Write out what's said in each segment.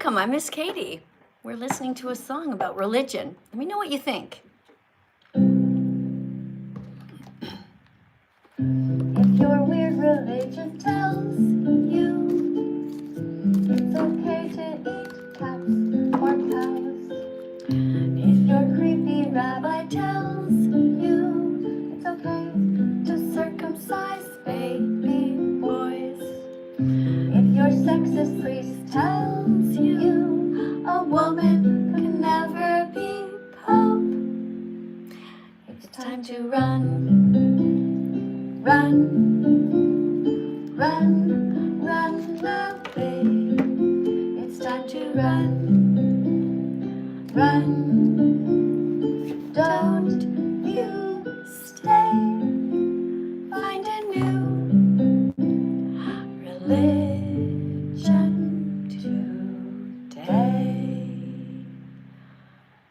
Welcome, I'm Miss Katie. We're listening to a song about religion. Let me know what you think. If your weird religion tells you it's okay to eat cats or cows, if your creepy rabbi tells you it's okay to circumcise baby boys, if your sexist priest tells you a woman can never be pope, it's time to run. Run, run, run away. It's time to run, run. Don't you stay. Find a new religion today.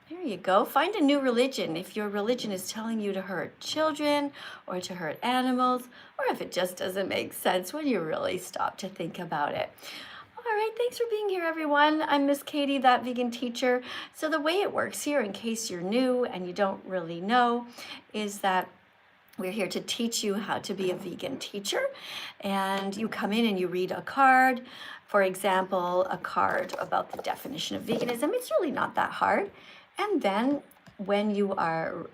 There you go. Find a new religion if your religion is telling you to hurt children or to hurt animals, or if it just doesn't make sense when you really stop to think about it. All right, thanks for being here, everyone. I'm Miss Katie, That Vegan Teacher. So the way it works here, in case you're new and you don't really know, is that we're here to teach you how to be a vegan teacher. And you come in and you read a card. For example, a card about the definition of veganism. It's really not that hard. And then when you are,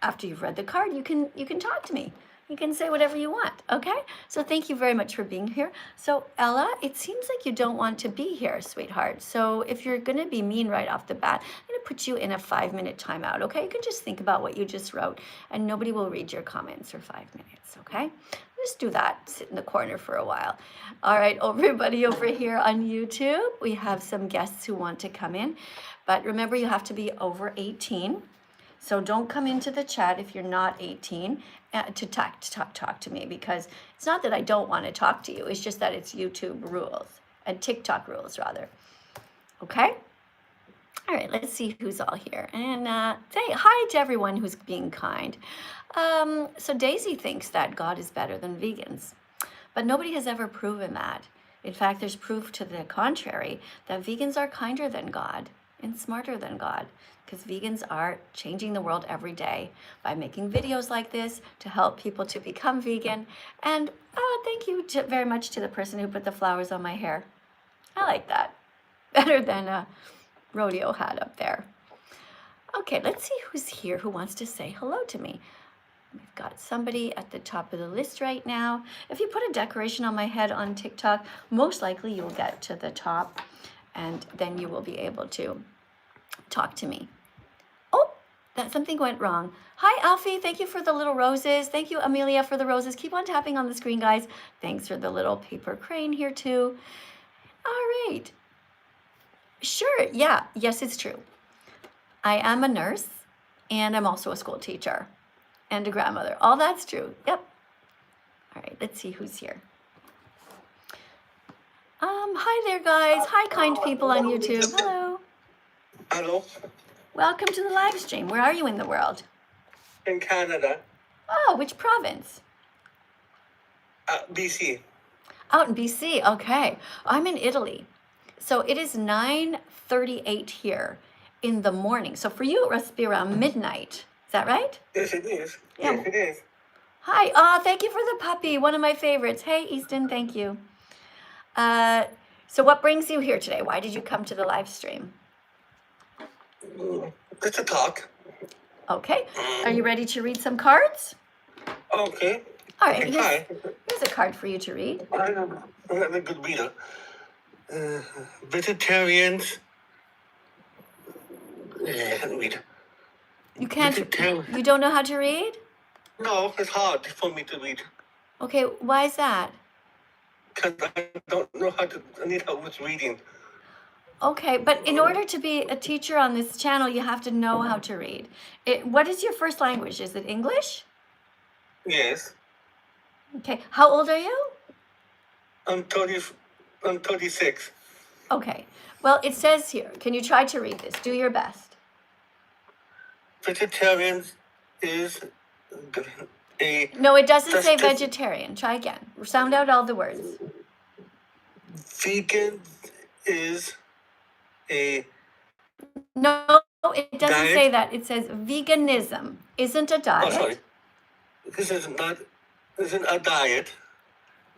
after you've read the card, you can talk to me. You can say whatever you want, okay? So thank you very much for being here. So Ella, it seems like you don't want to be here, sweetheart. So if you're gonna be mean right off the bat, I'm gonna put you in a 5-minute timeout, okay? You can just think about what you just wrote and nobody will read your comments for 5 minutes, okay? Just do that, sit in the corner for a while. All right, everybody over here on YouTube, we have some guests who want to come in, but remember you have to be over 18. So don't come into the chat if you're not 18 to talk to me, because it's not that I don't want to talk to you. It's just that it's YouTube rules and TikTok rules rather. Okay? All right, let's see who's all here. And say hi to everyone who's being kind. So Daisy thinks that God is better than vegans, but nobody has ever proven that. In fact, there's proof to the contrary, that vegans are kinder than God and smarter than God, because vegans are changing the world every day by making videos like this to help people to become vegan. And thank you very much to the person who put the flowers on my hair. I like that. Better than a rodeo hat up there. Okay, let's see who's here who wants to say hello to me. We've got somebody at the top of the list right now. If you put a decoration on my head on TikTok, most likely you'll get to the top and then you will be able to talk to me. Oh, that something went wrong. Hi, Alfie. Thank you for the little roses. Thank you, Amelia, for the roses. Keep on tapping on the screen, guys. Thanks for the little paper crane here, too. All right. Sure. Yeah. Yes, it's true. I am a nurse, and I'm also a school teacher and a grandmother. All that's true. Yep. All right. Let's see who's here. Hi there, guys. Hi, kind people on YouTube. Hello. Hello. Welcome to the live stream. Where are you in the world? In Canada. Oh, which province? BC. Out in BC. Okay. I'm in Italy. So it is 9:38 here in the morning. So for you, it must be around midnight. Is that right? Yes, it is. Yeah. Yes, it is. Hi. Oh, thank you for the puppy. One of my favorites. Hey, Easton. Thank you. So what brings you here today? Why did you come to the live stream? Just a talk. Okay. Are you ready to read some cards? Okay. All right. Hi. Here's a card for you to read. I'm a good reader. Vegetarians. Yeah, I can't read. You can't. You don't know how to read? No, it's hard for me to read. Okay. Why is that? Because I don't know how to. I need help with reading. Okay, but in order to be a teacher on this channel, you have to know how to read. What is your first language? Is it English? Yes. Okay, how old are you? I'm 36. Okay, well, it says here, can you try to read this? Do your best. Vegetarians is a... No, it doesn't say vegetarian. Try again. Sound out all the words. Vegan is a No, it doesn't say diet. that. It says veganism isn't a Oh, diet. sorry. This isn't a diet.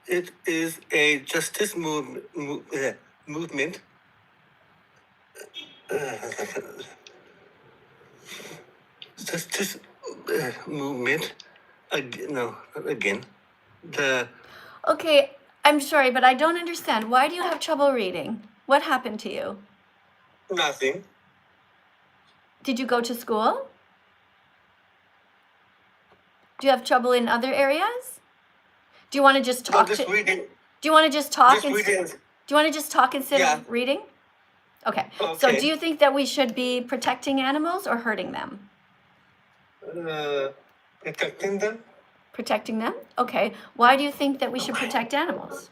It is a justice movement. Justice movement. Again, no, not again. The Okay, I'm sorry, but I don't understand. Why do you have trouble reading? What happened to you? nothing. Did you go to school? Do you have trouble in other areas? Do you want to just No, talk just to? reading. Do you want to just talk Just instead? reading. Do you want to just talk instead Yeah. of reading? Okay. So Okay. do you think that we should be protecting animals or hurting them? Protecting them. Protecting them? Okay. Why do you think that we should protect animals?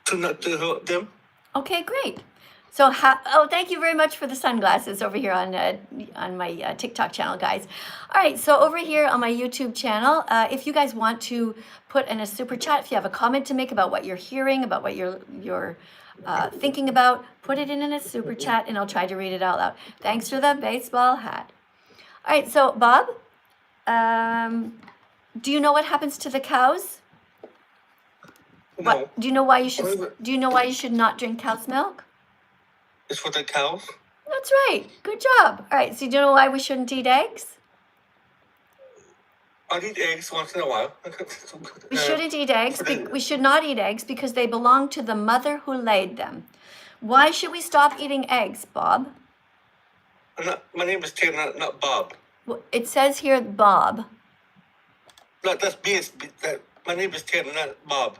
To not to hurt them. Okay, great. So, thank you very much for the sunglasses over here on my TikTok channel, guys. All right, so over here on my YouTube channel, if you guys want to put in a super chat, if you have a comment to make about what you're hearing, about what you're thinking about, put it in a super chat, and I'll try to read it out loud. Thanks for the baseball hat. All right, so Bob, do you know what happens to the cows? No. Do you know why you should? Do you know why you should not drink cow's milk? It's for the cows. That's right. Good job. All right. So do you know why we shouldn't eat eggs? I eat eggs once in a while. We shouldn't eat eggs. We should not eat eggs because they belong to the mother who laid them. Why should we stop eating eggs, Bob? My name is Ted, not Bob. Well, it says here Bob. No, that's B. My name is Ted, not Bob.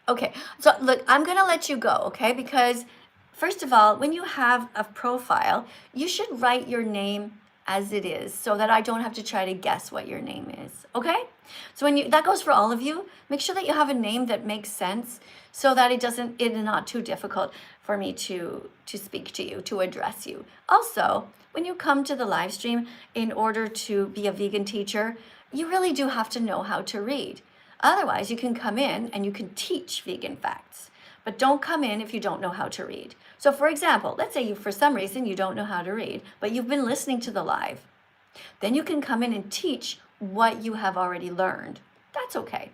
Okay. So look, I'm going to let you go, okay? Because first of all, when you have a profile, you should write your name as it is so that I don't have to try to guess what your name is, okay? So that goes for all of you. Make sure that you have a name that makes sense so that it is not too difficult for me to speak to you, to address you. Also, when you come to the live stream, in order to be a vegan teacher, you really do have to know how to read. Otherwise, you can come in and you can teach vegan facts, but don't come in if you don't know how to read. So for example, let's say for some reason you don't know how to read, but you've been listening to the live. Then you can come in and teach what you have already learned. That's okay.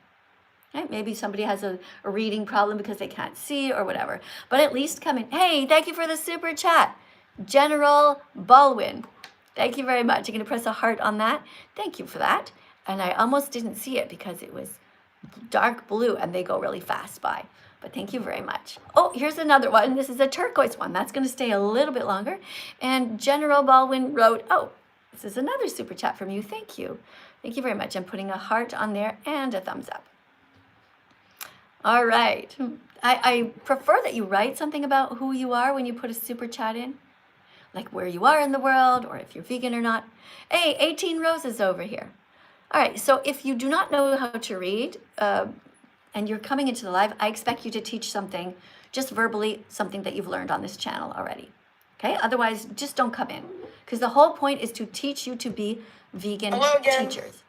Right? Maybe somebody has a reading problem because they can't see or whatever, but at least come in. Hey, thank you for the super chat. General Baldwin. Thank you very much. You're going to press a heart on that. Thank you for that. And I almost didn't see it because it was dark blue and they go really fast by. But thank you very much. Oh, here's another one. This is a turquoise one. That's going to stay a little bit longer. And General Baldwin wrote, oh, this is another super chat from you. Thank you. Thank you very much. I'm putting a heart on there and a thumbs up. All right. I prefer that you write something about who you are when you put a super chat in, like where you are in the world or if you're vegan or not. Hey, 18 roses over here. All right, so if you do not know how to read and you're coming into the live, I expect you to teach something, just verbally, something that you've learned on this channel already. Okay, otherwise just don't come in because the whole point is to teach you to be vegan teachers.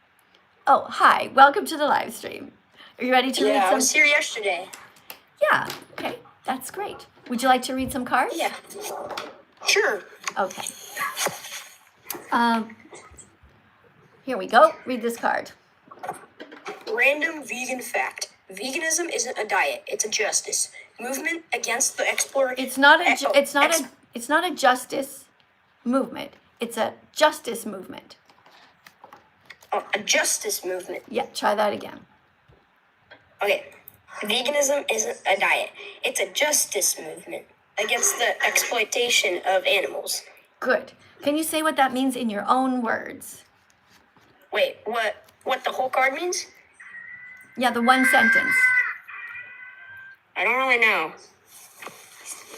Oh, hi, welcome to the live stream. Are you ready to read some? Yeah, I was here yesterday. Yeah, okay, that's great. Would you like to read some cards? Yeah. Sure. Okay. Here we go. Read this card. Random vegan fact. Veganism isn't a diet, it's a justice. Movement against the exploration. It's not a justice movement. It's a justice movement. Oh, a justice movement. Yeah, try that again. Okay. Veganism isn't a diet, it's a justice movement against the exploitation of animals. Good. Can you say what that means in your own words? Wait, what the whole card means? Yeah, the one sentence. I don't really know.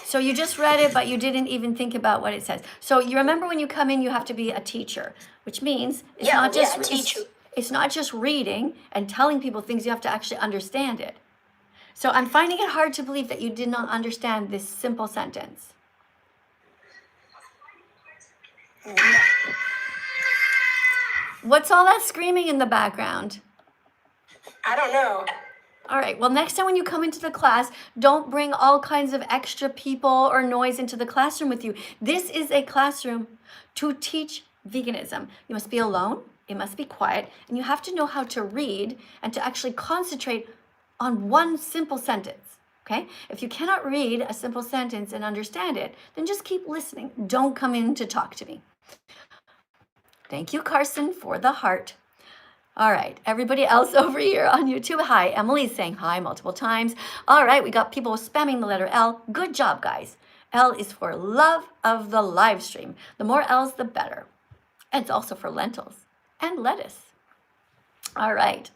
So you just read it, but you didn't even think about what it says. So you remember when you come in, you have to be a teacher, which means it's not just reading and telling people things, you have to actually understand it. So I'm finding it hard to believe that you did not understand this simple sentence. What's all that screaming in the background? I don't know. All right. Well, next time when you come into the class, don't bring all kinds of extra people or noise into the classroom with you. This is a classroom to teach veganism. You must be alone. It must be quiet. And you have to know how to read and to actually concentrate on one simple sentence. Okay? If you cannot read a simple sentence and understand it, then just keep listening. Don't come in to talk to me. Thank you, Carson, for the heart. All right, everybody else over here on YouTube, hi. Emily's saying hi multiple times. All right, we got people spamming the letter L. Good job, guys. L is for love of the live stream. The more L's, the better. And it's also for lentils and lettuce. All right,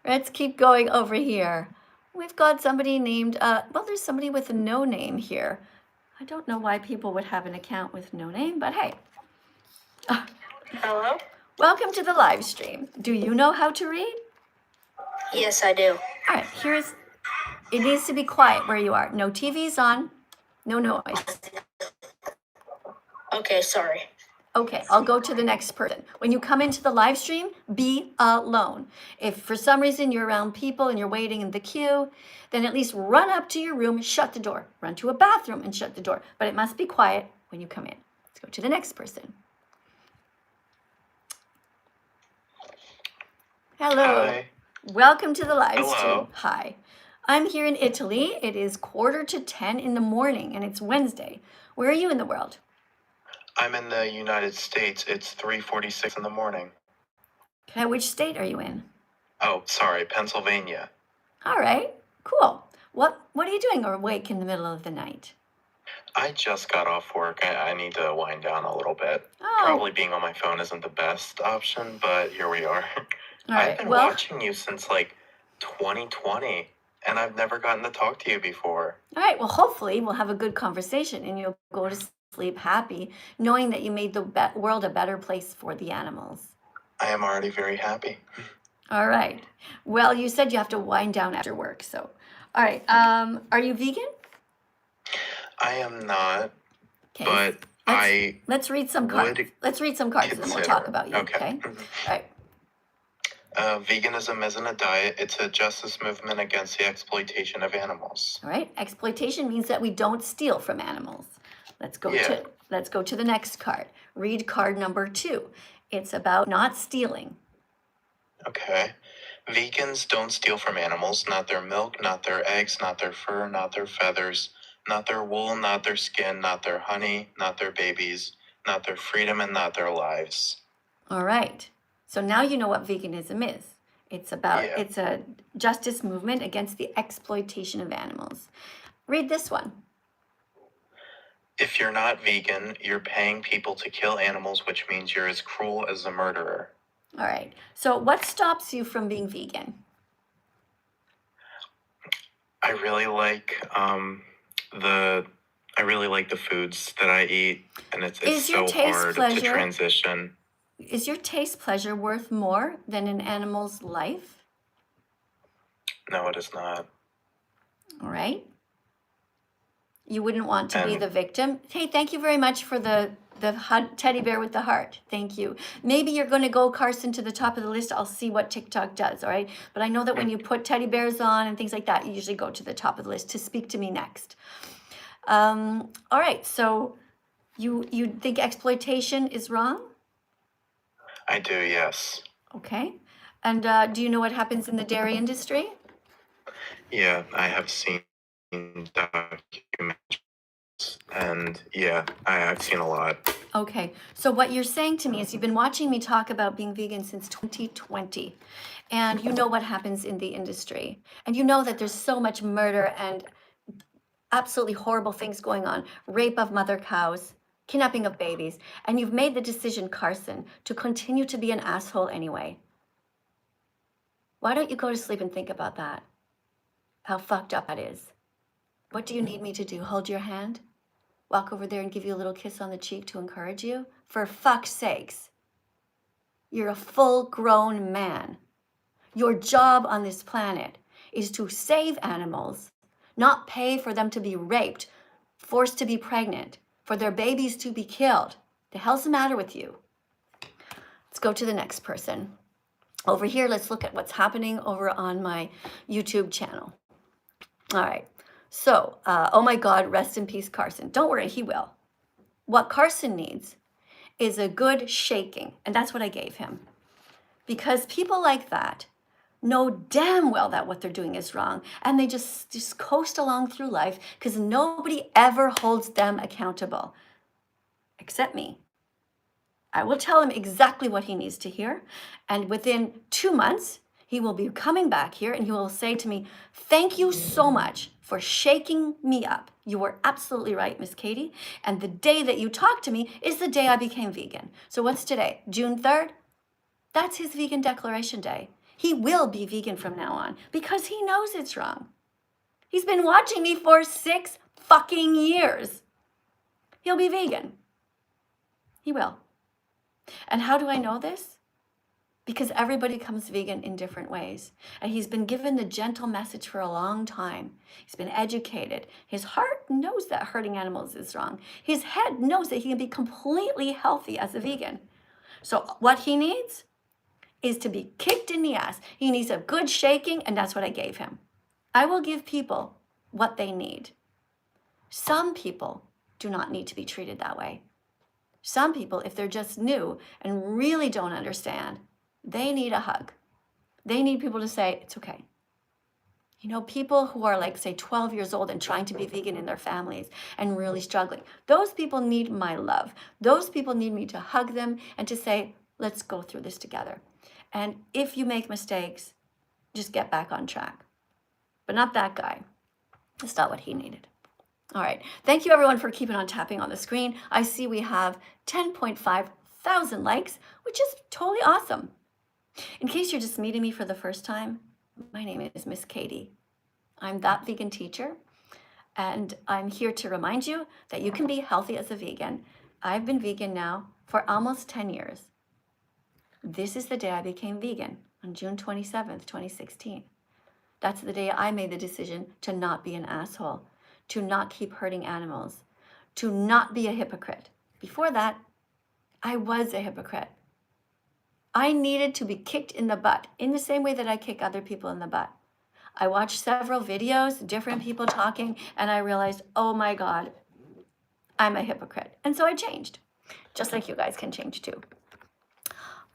let's keep going over here. We've got somebody named, well, there's somebody with a no name here. I don't know why people would have an account with no name, but hey. Hello? Welcome to the live stream. Do you know how to read? Yes, I do. All right, it needs to be quiet where you are. No TVs on, no noise. Okay, sorry. Okay, I'll go to the next person. When you come into the live stream, be alone. If for some reason you're around people and you're waiting in the queue, then at least run up to your room, shut the door. Run to a bathroom and shut the door. But it must be quiet when you come in. Let's go to the next person. Hello. Hi. Welcome to the live stream. Hello. Hi. I'm here in Italy. It is 9:45 in the morning and it's Wednesday. Where are you in the world? I'm in the United States. It's 3:46 in the morning. Okay, which state are you in? Oh, sorry, Pennsylvania. All right, cool. What are you doing awake in the middle of the night? I just got off work. I need to wind down a little bit. Oh. Probably being on my phone isn't the best option, but here we are. All I've right. been Well, watching you since like 2020, and I've never gotten to talk to you before. all right. Well, hopefully we'll have a good conversation and you'll go to sleep happy, knowing that you made the world a better place for the animals. I am already very happy. All right. Well, you said you have to wind down after work, so. All right. Are you vegan? I am not, Okay. but Let's read some cards. would Let's read some cards and we'll consider. talk about you. Okay. Okay. All right. Veganism isn't a diet. It's a justice movement against the exploitation of animals. All right. Exploitation means that we don't steal from animals. Let's go to the next card. Read card number 2. It's about not stealing. Okay. Vegans don't steal from animals, not their milk, not their eggs, not their fur, not their feathers, not their wool, not their skin, not their honey, not their babies, not their freedom, and not their lives. All right. So now you know what veganism is. It's a justice movement against the exploitation of animals. Read this one. If you're not vegan, you're paying people to kill animals, which means you're as cruel as a murderer. All right. So what stops you from being vegan? I really like the foods that I eat, and it's Is your so taste hard to pleasure- transition. Is your taste pleasure worth more than an animal's life? No, it is not. All right. You wouldn't want to be And- the victim. Hey, thank you very much for the teddy bear with the heart. Thank you. Maybe you're going to go, Carson, to the top of the list. I'll see what TikTok does, all right? But I know that when you put teddy bears on and things like that, you usually go to the top of the list to speak to me next. All right, so you think exploitation is wrong? I do, yes. Okay. And do you know what happens in the dairy industry? Yeah, I have seen documentaries, and yeah, I've seen a lot. Okay, so what you're saying to me is you've been watching me talk about being vegan since 2020, and you know what happens in the industry, and you know that there's so much murder and absolutely horrible things going on, rape of mother cows, kidnapping of babies, and you've made the decision, Carson, to continue to be an asshole anyway. Why don't you go to sleep and think about that? How fucked up that is. What do you need me to do? Hold your hand? Walk over there and give you a little kiss on the cheek to encourage you? For fuck's sakes. You're a full-grown man. Your job on this planet is to save animals, not pay for them to be raped, forced to be pregnant, for their babies to be killed. The hell's the matter with you? Let's go to the next person. Over here, let's look at what's happening over on my YouTube channel. All right. So, oh my God, rest in peace, Carson. Don't worry, he will. What Carson needs is a good shaking, and that's what I gave him. Because people like that know damn well that what they're doing is wrong, and they just coast along through life because nobody ever holds them accountable, except me. I will tell him exactly what he needs to hear, and within 2 months, he will be coming back here and he will say to me, thank you so much for shaking me up. You were absolutely right, Miss Katie. And the day that you talked to me is the day I became vegan. So what's today? June 3rd? That's his vegan declaration day. He will be vegan from now on because he knows it's wrong. He's been watching me for 6 fucking years. He'll be vegan. He will. And how do I know this? Because everybody becomes vegan in different ways. And he's been given the gentle message for a long time. He's been educated. His heart knows that hurting animals is wrong. His head knows that he can be completely healthy as a vegan. So what he needs is to be kicked in the ass. He needs a good shaking, and that's what I gave him. I will give people what they need. Some people do not need to be treated that way. Some people, if they're just new and really don't understand, they need a hug. They need people to say, it's okay. You know, people who are like, say, 12 years old and trying to be vegan in their families and really struggling, those people need my love. Those people need me to hug them and to say, let's go through this together. And if you make mistakes, just get back on track. But not that guy. That's not what he needed. All right. Thank you, everyone, for keeping on tapping on the screen. I see we have 10.5 thousand likes, which is totally awesome. In case you're just meeting me for the first time, my name is Miss Katie. I'm that vegan teacher, and I'm here to remind you that you can be healthy as a vegan. I've been vegan now for almost 10 years. This is the day I became vegan, on June 27th, 2016. That's the day I made the decision to not be an asshole, to not keep hurting animals, to not be a hypocrite. Before that, I was a hypocrite. I needed to be kicked in the butt in the same way that I kick other people in the butt. I watched several videos, different people talking, and I realized, oh my God, I'm a hypocrite. And so I changed, just like you guys can change too.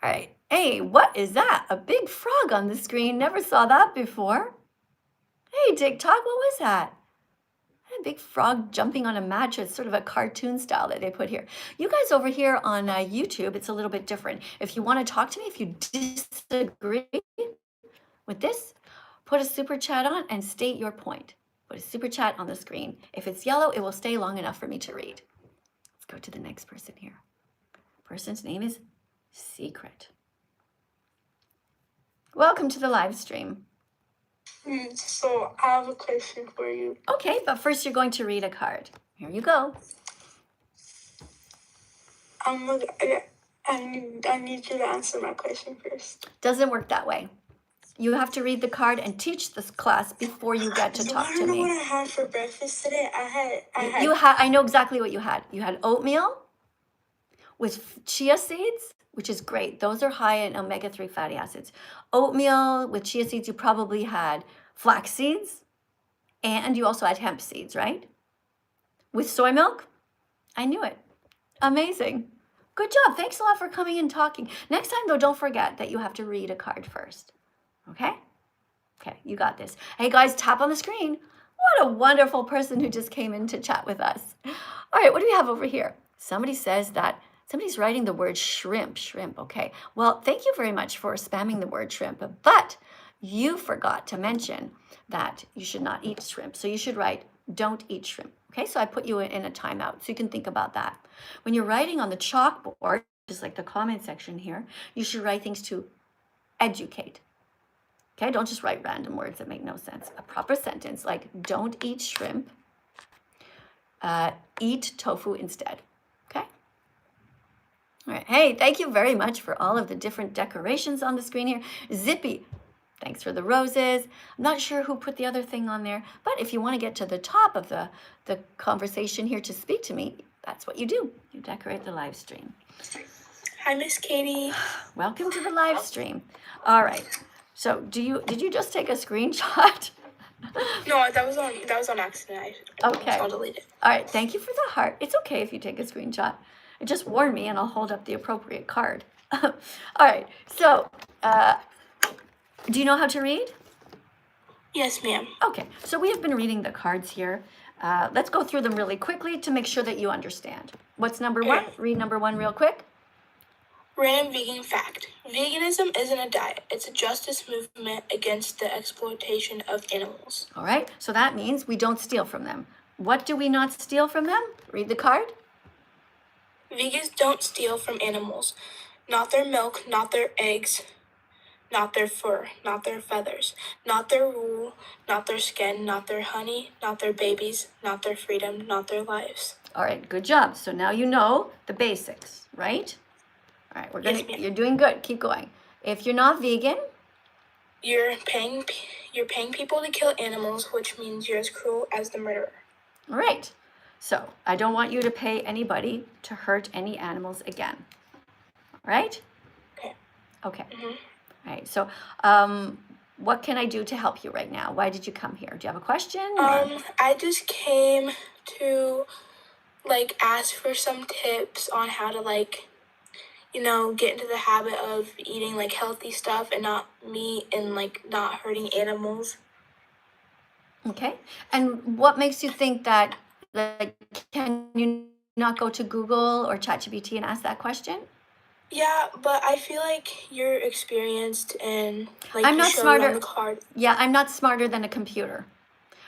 All right. Hey, what is that? A big frog on the screen. Never saw that before. Hey, TikTok, what was that? A big frog jumping on a mattress, sort of a cartoon style that they put here. You guys over here on YouTube, it's a little bit different. If you want to talk to me, if you disagree with this, put a super chat on and state your point. Put a super chat on the screen. If it's yellow, it will stay long enough for me to read. Let's go to the next person here. Person's name is Secret. Welcome to the live stream. So I have a question for you. Okay, but first you're going to read a card. Here you go. I need you to answer my question first. Doesn't work that way. You have to read the card and teach this class before you get to talk to You wanna know what me. I had for breakfast today? I know exactly what you had. You had oatmeal with chia seeds, which is great. Those are high in omega-3 fatty acids. Oatmeal with chia seeds, you probably had flax seeds, and you also had hemp seeds, right? With soy milk? I knew it. Amazing. Good job. Thanks a lot for coming and talking. Next time, though, don't forget that you have to read a card first. Okay? Okay, you got this. Hey, guys, tap on the screen. What a wonderful person who just came in to chat with us. All right, what do we have over here? Somebody says that somebody's writing the word shrimp. Shrimp, okay. Well, thank you very much for spamming the word shrimp, but you forgot to mention that you should not eat shrimp. So you should write, don't eat shrimp. Okay, so I put you in a timeout so you can think about that. When you're writing on the chalkboard, just like the comment section here, you should write things to educate. Okay, don't just write random words that make no sense. A proper sentence like, don't eat shrimp, eat tofu instead. Okay? All right, hey, thank you very much for all of the different decorations on the screen here. Zippy, thanks for the roses. I'm not sure who put the other thing on there, but if you want to get to the top of the conversation here to speak to me, that's what you do. You decorate the live stream. Hi, Miss Katie. Welcome to the live stream. All right. So did you just take a screenshot? No, that was on accident. Okay. I'll delete it. All right. Thank you for the heart. It's okay if you take a screenshot. Just warn me and I'll hold up the appropriate card. All right. So, do you know how to read? Yes, ma'am. Okay. So we have been reading the cards here. Let's go through them really quickly to make sure that you understand. What's number one? Read number one real quick. Random vegan fact. Veganism isn't a diet. It's a justice movement against the exploitation of animals. All right. So that means we don't steal from them. What do we not steal from them? Read the card. Vegans don't steal from animals. Not their milk, not their eggs, not their fur, not their feathers, not their wool, not their skin, not their honey, not their babies, not their freedom, not their lives. All right. Good job. So now you know the basics, right? All right. Yes, ma'am. You're doing good. Keep going. If you're not vegan, You're paying people to kill animals, which means you're as cruel as the murderer. all right. So I don't want you to pay anybody to hurt any animals again. All right? Okay. Okay. Mhm. All right. So, what can I do to help you right now? Why did you come here? Do you have a question? I just came to ask for some tips on how to get into the habit of eating healthy stuff and not meat and not hurting animals. Okay. And what makes you think that, can you not go to Google or ChatGPT and ask that question? Yeah, but I feel like you're experienced and I'm you not showed smarter. on the card. Yeah, I'm not smarter than a computer.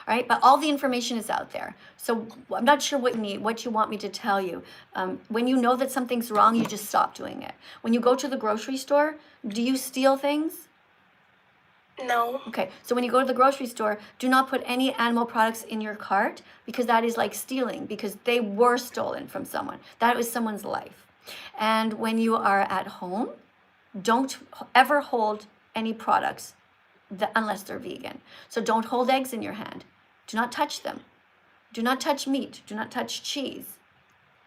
All right, but all the information is out there. So I'm not sure what you want me to tell you. When you know that something's wrong, you just stop doing it. When you go to the grocery store, do you steal things? No. Okay, so when you go to the grocery store, do not put any animal products in your cart, because that is like stealing, because they were stolen from someone. That was someone's life. And when you are at home, don't ever hold any products unless they're vegan. So don't hold eggs in your hand. Do not touch them. Do not touch meat. Do not touch cheese.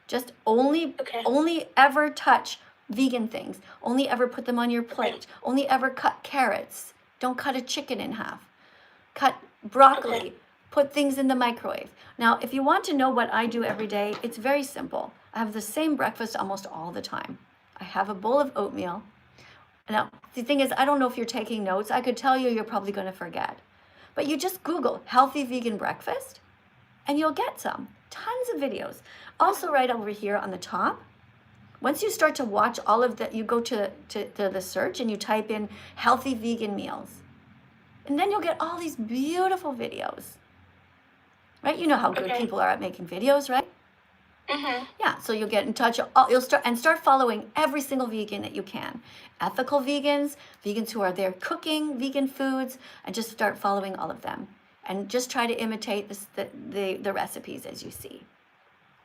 Just only ever touch vegan things. Only ever put them on your plate. Only ever cut carrots. Don't cut a chicken in half. Cut broccoli. Okay. Put things in the microwave. Now, if you want to know what I do every day, it's very simple. I have the same breakfast almost all the time. I have a bowl of oatmeal. Now, the thing is, I don't know if you're taking notes. I could tell you, you're probably going to forget. But you just Google healthy vegan breakfast and you'll get some. Tons of videos. Also right over here on the top, once you start to watch all of that, you go to the search and you type in healthy vegan meals. And then you'll get all these beautiful videos. Right? You know how good people are at making videos, right? Mm-hmm. Yeah, so you'll get in touch. You'll start following every single vegan that you can. Ethical vegans, vegans who are there cooking vegan foods, and just start following all of them. And just try to imitate the recipes as you see.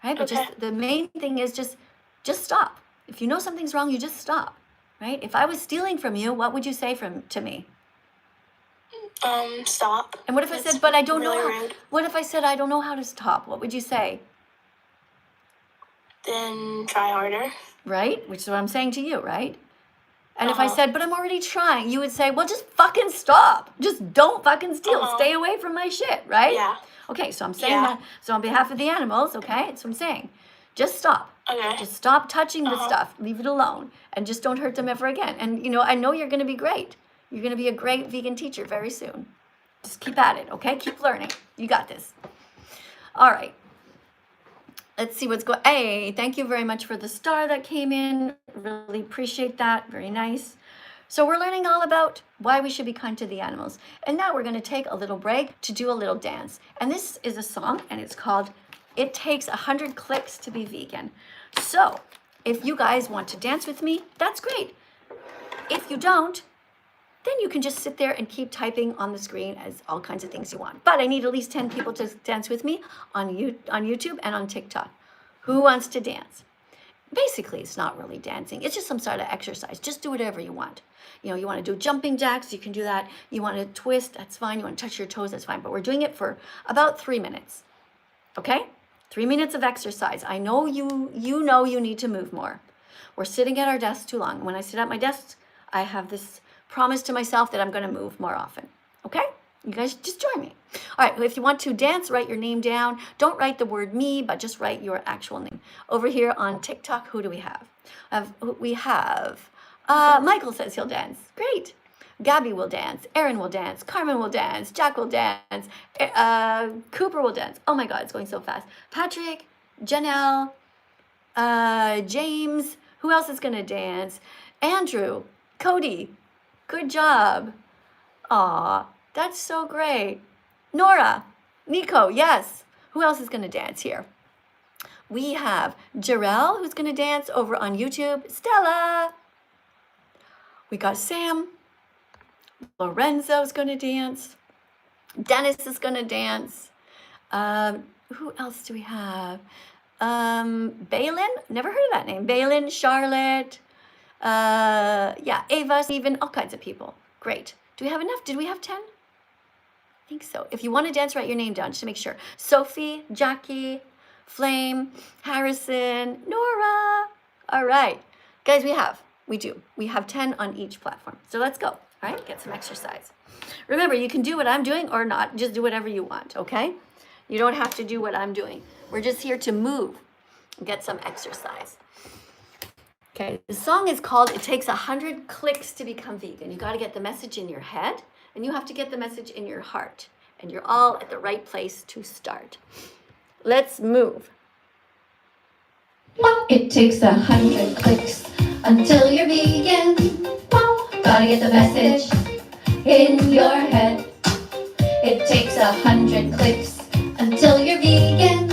Right? But just the main thing is just stop. If you know something's wrong, you just stop. Right? If I was stealing from you, what would you say to me? Stop. And what if I said, but I don't know really how? rude. What if I said I don't know how to stop? What would you say? Then try harder. Right? Which is what I'm saying to you, right? And if I said, but I'm already trying, you would say, well, just fucking stop. Just don't fucking steal. Stay away from my shit, right? Yeah. Okay, so I'm saying that. So on behalf of the animals, okay, that's what I'm saying. Just stop. Okay. Just stop touching the stuff. Leave it alone. And just don't hurt them ever again. And, I know you're going to be great. You're going to be a great vegan teacher very soon. Just keep at it, okay? Keep learning. You got this. All right. Let's see what's going. Hey, thank you very much for the star that came in. Really appreciate that. Very nice. So we're learning all about why we should be kind to the animals. And now we're going to take a little break to do a little dance. And this is a song, and it's called It Takes 100 Clicks to Be Vegan. So if you guys want to dance with me, that's great. If you don't, then you can just sit there and keep typing on the screen as all kinds of things you want. But I need at least 10 people to dance with me on YouTube and on TikTok. Who wants to dance? Basically, it's not really dancing. It's just some sort of exercise. Just do whatever you want. You want to do jumping jacks, you can do that. You want to twist, that's fine. You want to touch your toes, that's fine. But we're doing it for about 3 minutes. Okay? 3 minutes of exercise. I know you know you need to move more. We're sitting at our desks too long. When I sit at my desk, I have this promise to myself that I'm going to move more often. Okay? You guys just join me. All right, if you want to dance, write your name down. Don't write the word me, but just write your actual name. Over here on TikTok, who do we have? We have Michael says he'll dance. Great. Gabby will dance. Aaron will dance. Carmen will dance. Jack will dance. Cooper will dance. Oh my God, it's going so fast. Patrick, Janelle, James. Who else is going to dance? Andrew, Cody. Good job. Aw, that's so great. Nora, Nico, yes. Who else is going to dance here? We have Jarell, who's going to dance over on YouTube. Stella. We got Sam. Lorenzo's going to dance. Dennis is going to dance. Who else do we have? Balin? Never heard of that name. Balin, Charlotte. Yeah, Ava, Stephen, all kinds of people. Great. Do we have enough? Did we have 10? I think so. If you want to dance, write your name down just to make sure. Sophie, Jackie, Flame, Harrison, Nora. All right. Guys, we have 10 on each platform. So let's go. All right, get some exercise. Remember, you can do what I'm doing or not. Just do whatever you want, okay? You don't have to do what I'm doing. We're just here to move and get some exercise. Okay, the song is called It Takes 100 Clicks to Become Vegan. You got to get the message in your head, and you have to get the message in your heart. And you're all at the right place to start. Let's move. It takes 100 clicks until you're vegan. Gotta get the message in your head. It takes 100 clicks until you're vegan.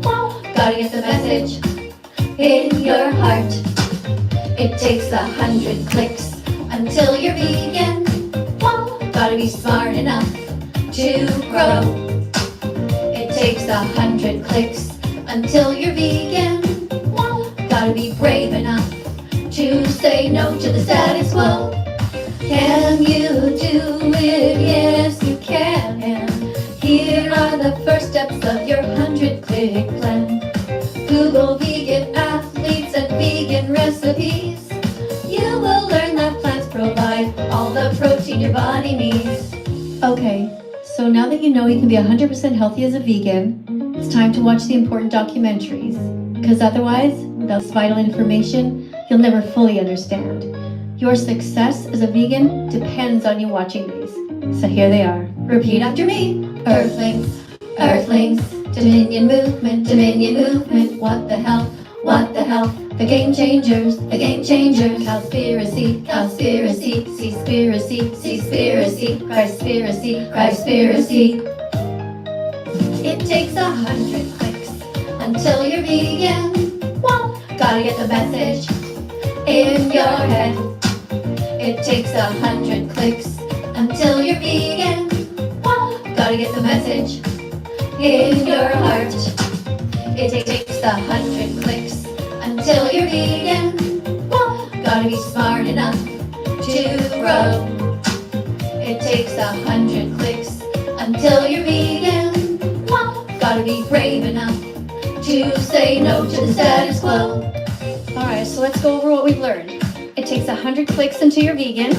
Gotta get the message in your heart. It takes 100 clicks until you're vegan. Gotta be smart enough to grow. It takes 100 clicks until you're vegan. Gotta be brave enough to say no to the status quo. Can you do it? Yes, you can. And here are the first steps of your 100-click plan. Google vegan athletes and vegan recipes. You will learn that plants provide all the protein your body needs. Okay, so now that you know you can be 100% healthy as a vegan, it's time to watch the important documentaries. Because otherwise, without this vital information, you'll never fully understand. Your success as a vegan depends on you watching these. So here they are. Repeat after me. Earthlings, Earthlings, Dominion movement, what the hell, the game changers, Cowspiracy, Seaspiracy, Christspiracy. It takes 100 clicks until you're vegan. Gotta get the message in your head. It takes 100 clicks until you're vegan. Gotta get the message in your heart. It takes 100 clicks until you're vegan. Gotta be smart enough to grow. It takes 100 clicks until you're vegan. Gotta be brave enough to say no to the status quo. Alright, so let's go over what we've learned. It takes 100 clicks until you're vegan.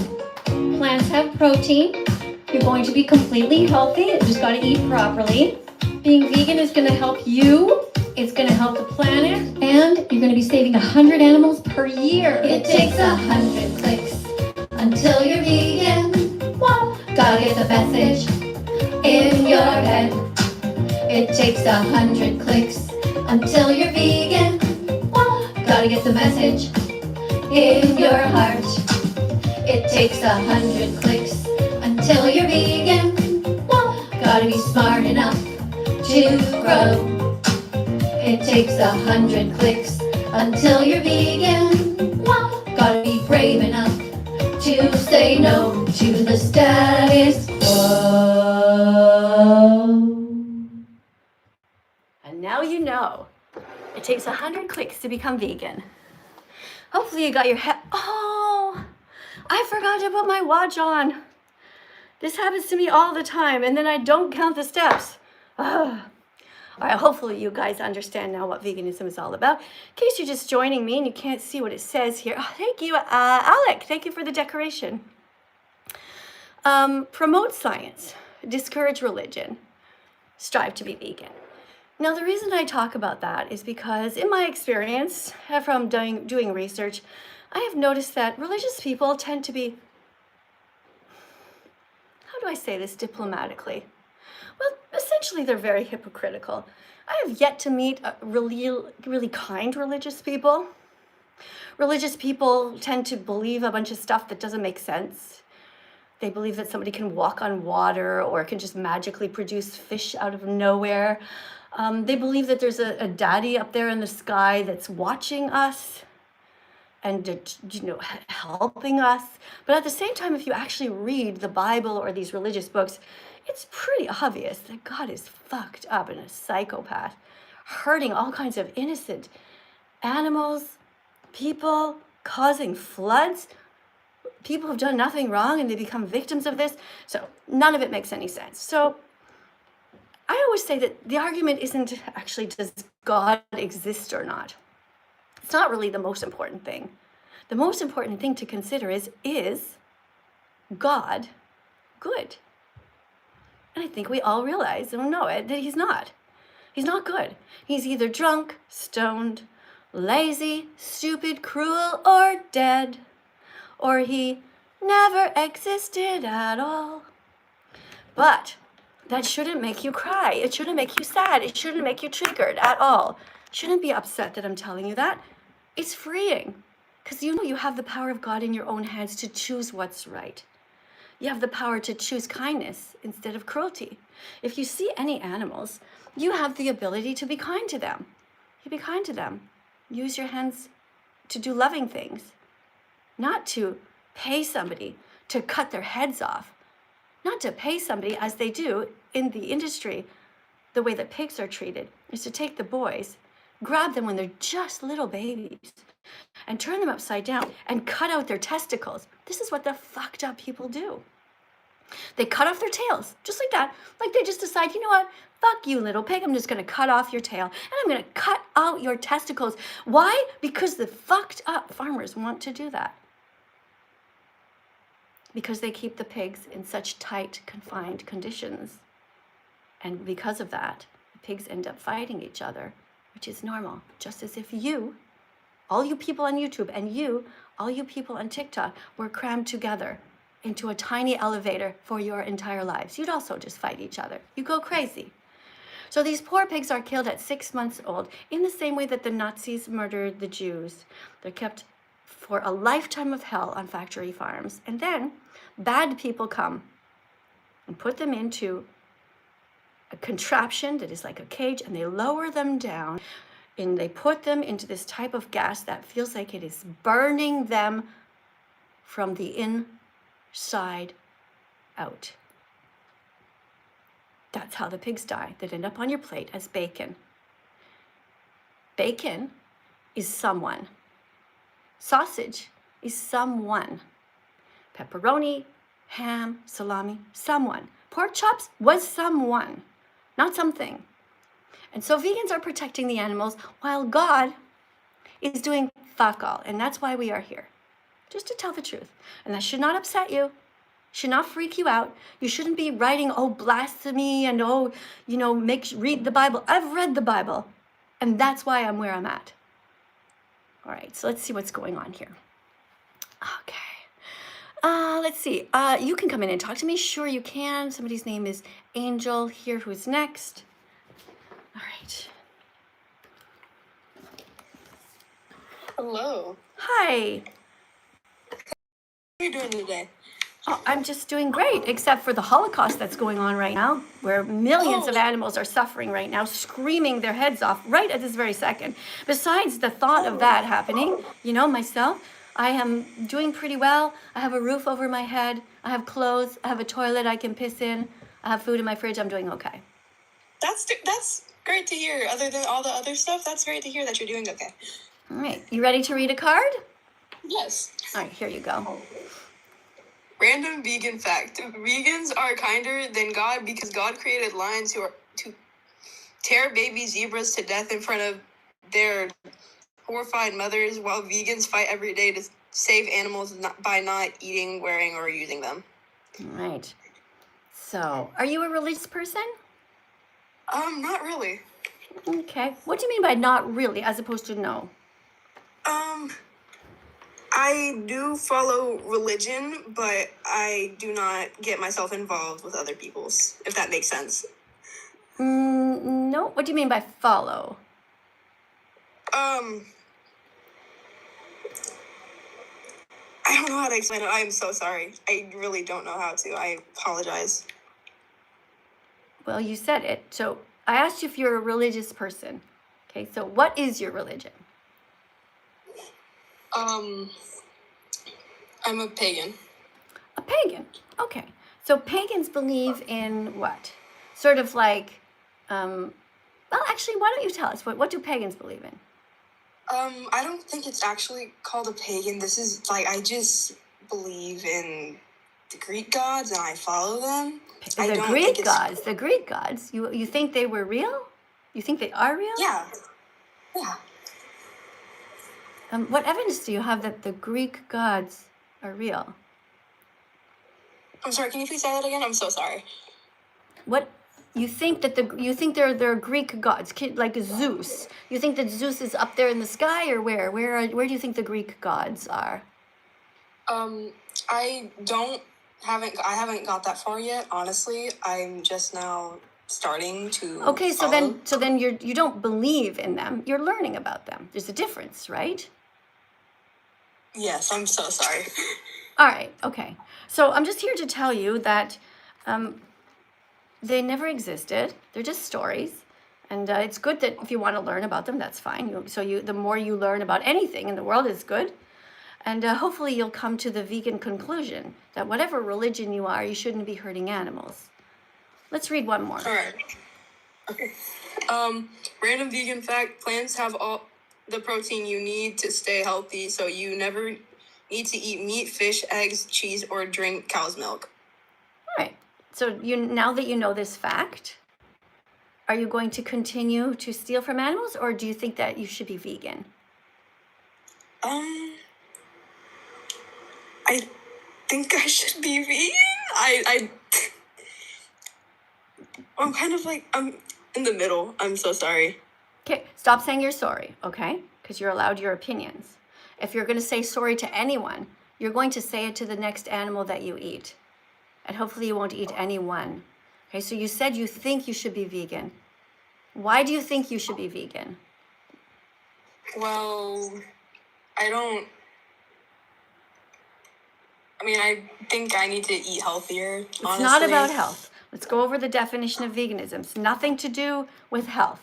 Plants have protein. You're going to be completely healthy. You just got to eat properly. Being vegan is going to help you. It's going to help the planet. And you're going to be saving 100 animals per year. It takes 100 clicks until you're vegan. Gotta get the message in your head. It takes 100 clicks until you're vegan. Gotta get the message in your heart. It takes 100 clicks until you're vegan. Gotta be smart enough to grow. It takes 100 clicks until you're vegan. Gotta be brave enough to say no to the status quo. And now you know. It takes 100 clicks to become vegan. Hopefully you got your head. Oh, I forgot to put my watch on. This happens to me all the time, and then I don't count the steps. Ugh. All right, hopefully you guys understand now what veganism is all about. In case you're just joining me and you can't see what it says here, oh, thank you, Alec. Thank you for the decoration. Promote science, discourage religion, strive to be vegan. Now, the reason I talk about that is because in my experience from doing research, I have noticed that religious people tend to be, how do I say this diplomatically? Well, essentially, they're very hypocritical. I have yet to meet really kind religious people. Religious people tend to believe a bunch of stuff that doesn't make sense. They believe that somebody can walk on water or can just magically produce fish out of nowhere. They believe that there's a daddy up there in the sky that's watching us and helping us. But at the same time, if you actually read the Bible or these religious books, it's pretty obvious that God is fucked up and a psychopath, hurting all kinds of innocent animals, people, causing floods. People have done nothing wrong and they become victims of this. So none of it makes any sense. So I always say that the argument isn't actually does God exist or not. It's not really the most important thing. The most important thing to consider is God good? And I think we all realize and know it that he's not. He's not good. He's either drunk, stoned, lazy, stupid, cruel, or dead. Or he never existed at all. But that shouldn't make you cry. It shouldn't make you sad. It shouldn't make you triggered at all. Shouldn't be upset that I'm telling you that. It's freeing. Because you know you have the power of God in your own hands to choose what's right. You have the power to choose kindness instead of cruelty. If you see any animals, you have the ability to be kind to them. You be kind to them. Use your hands to do loving things. Not to pay somebody to cut their heads off. Not to pay somebody, as they do in the industry, the way that pigs are treated, is to take the boys, grab them when they're just little babies, and turn them upside down and cut out their testicles. This is what the fucked up people do. They cut off their tails, just like that. Like they just decide, you know what? Fuck you, little pig. I'm just going to cut off your tail. And I'm going to cut out your testicles. Why? Because the fucked up farmers want to do that. Because they keep the pigs in such tight, confined conditions. And because of that, the pigs end up fighting each other, which is normal. Just as if you, all you people on YouTube, and you, all you people on TikTok, were crammed together into a tiny elevator for your entire lives. You'd also just fight each other. You go crazy. So these poor pigs are killed at 6 months old in the same way that the Nazis murdered the Jews. They're kept for a lifetime of hell on factory farms. And then bad people come and put them into a contraption that is like a cage, and they lower them down and they put them into this type of gas that feels like it is burning them from the inside out. That's how the pigs die, that end up on your plate as bacon. Bacon is someone. Sausage is someone. Pepperoni, ham, salami, someone. Pork chops was someone, not something. And so vegans are protecting the animals while God is doing fuck all. And that's why we are here, just to tell the truth. And that should not upset you, should not freak you out. You shouldn't be writing, oh, blasphemy, and oh, read the Bible. I've read the Bible, and that's why I'm where I'm at. All right, so let's see what's going on here. Okay. Let's see. You can come in and talk to me. Sure, you can. Somebody's name is Angel here. Who's next? All right. Hello. Hi. How are you doing today? Oh, I'm just doing great, except for the Holocaust that's going on right now, where millions of animals are suffering right now, screaming their heads off right at this very second. Besides the thought of that happening, myself, I am doing pretty well. I have a roof over my head. I have clothes. I have a toilet I can piss in. I have food in my fridge. I'm doing okay. That's great to hear. Other than all the other stuff, that's great to hear that you're doing okay. All right. You ready to read a card? Yes. All right, here you go. Random vegan fact. Vegans are kinder than God because God created lions tear baby zebras to death in front of their horrified mothers, while vegans fight every day to save animals by not eating, wearing, or using them. Right. So, are you a religious person? Not really. Okay. What do you mean by not really, as opposed to no? I do follow religion, but I do not get myself involved with other people's, if that makes sense. No. What do you mean by follow? I don't know how to explain it. I am so sorry. I really don't know how to. I apologize. Well, you said it. So, I asked you if you're a religious person. Okay. So, what is your religion? I'm a pagan. A pagan. Okay. So pagans believe in what? Sort of like, well, actually, why don't you tell us? What do pagans believe in? I don't think it's actually called a pagan. This is I just believe in the Greek gods and I follow them. The Greek gods. The Greek gods. You think they were real? You think they are real? Yeah. Yeah. What evidence do you have that the Greek gods are real? I'm sorry, can you please say that again? I'm so sorry. What you think that you think they're Greek gods, like Zeus? You think that Zeus is up there in the sky, or where? Where do you think the Greek gods are? I haven't got that far yet. Honestly, I'm just now starting to. Okay, so follow. then you don't believe in them. You're learning about them. There's a difference, right? Yes, I'm so sorry. All right, okay. So I'm just here to tell you that they never existed. They're just stories. And it's good that if you want to learn about them, that's fine. The more you learn about anything in the world is good. And hopefully you'll come to the vegan conclusion that whatever religion you are, you shouldn't be hurting animals. Let's read one more. All right. Okay. Random vegan fact: plants have all the protein you need to stay healthy, so you never need to eat meat, fish, eggs, cheese, or drink cow's milk. All right. So now that you know this fact, are you going to continue to steal from animals, or do you think that you should be vegan? I think I should be vegan. I'm kind of I'm in the middle. I'm so sorry. Okay, stop saying you're sorry, okay? Because you're allowed your opinions. If you're going to say sorry to anyone, you're going to say it to the next animal that you eat. And hopefully you won't eat anyone. Okay, so you said you think you should be vegan. Why do you think you should be vegan? Well, I think I need to eat healthier, honestly. It's not about health. Let's go over the definition of veganism. It's nothing to do with health.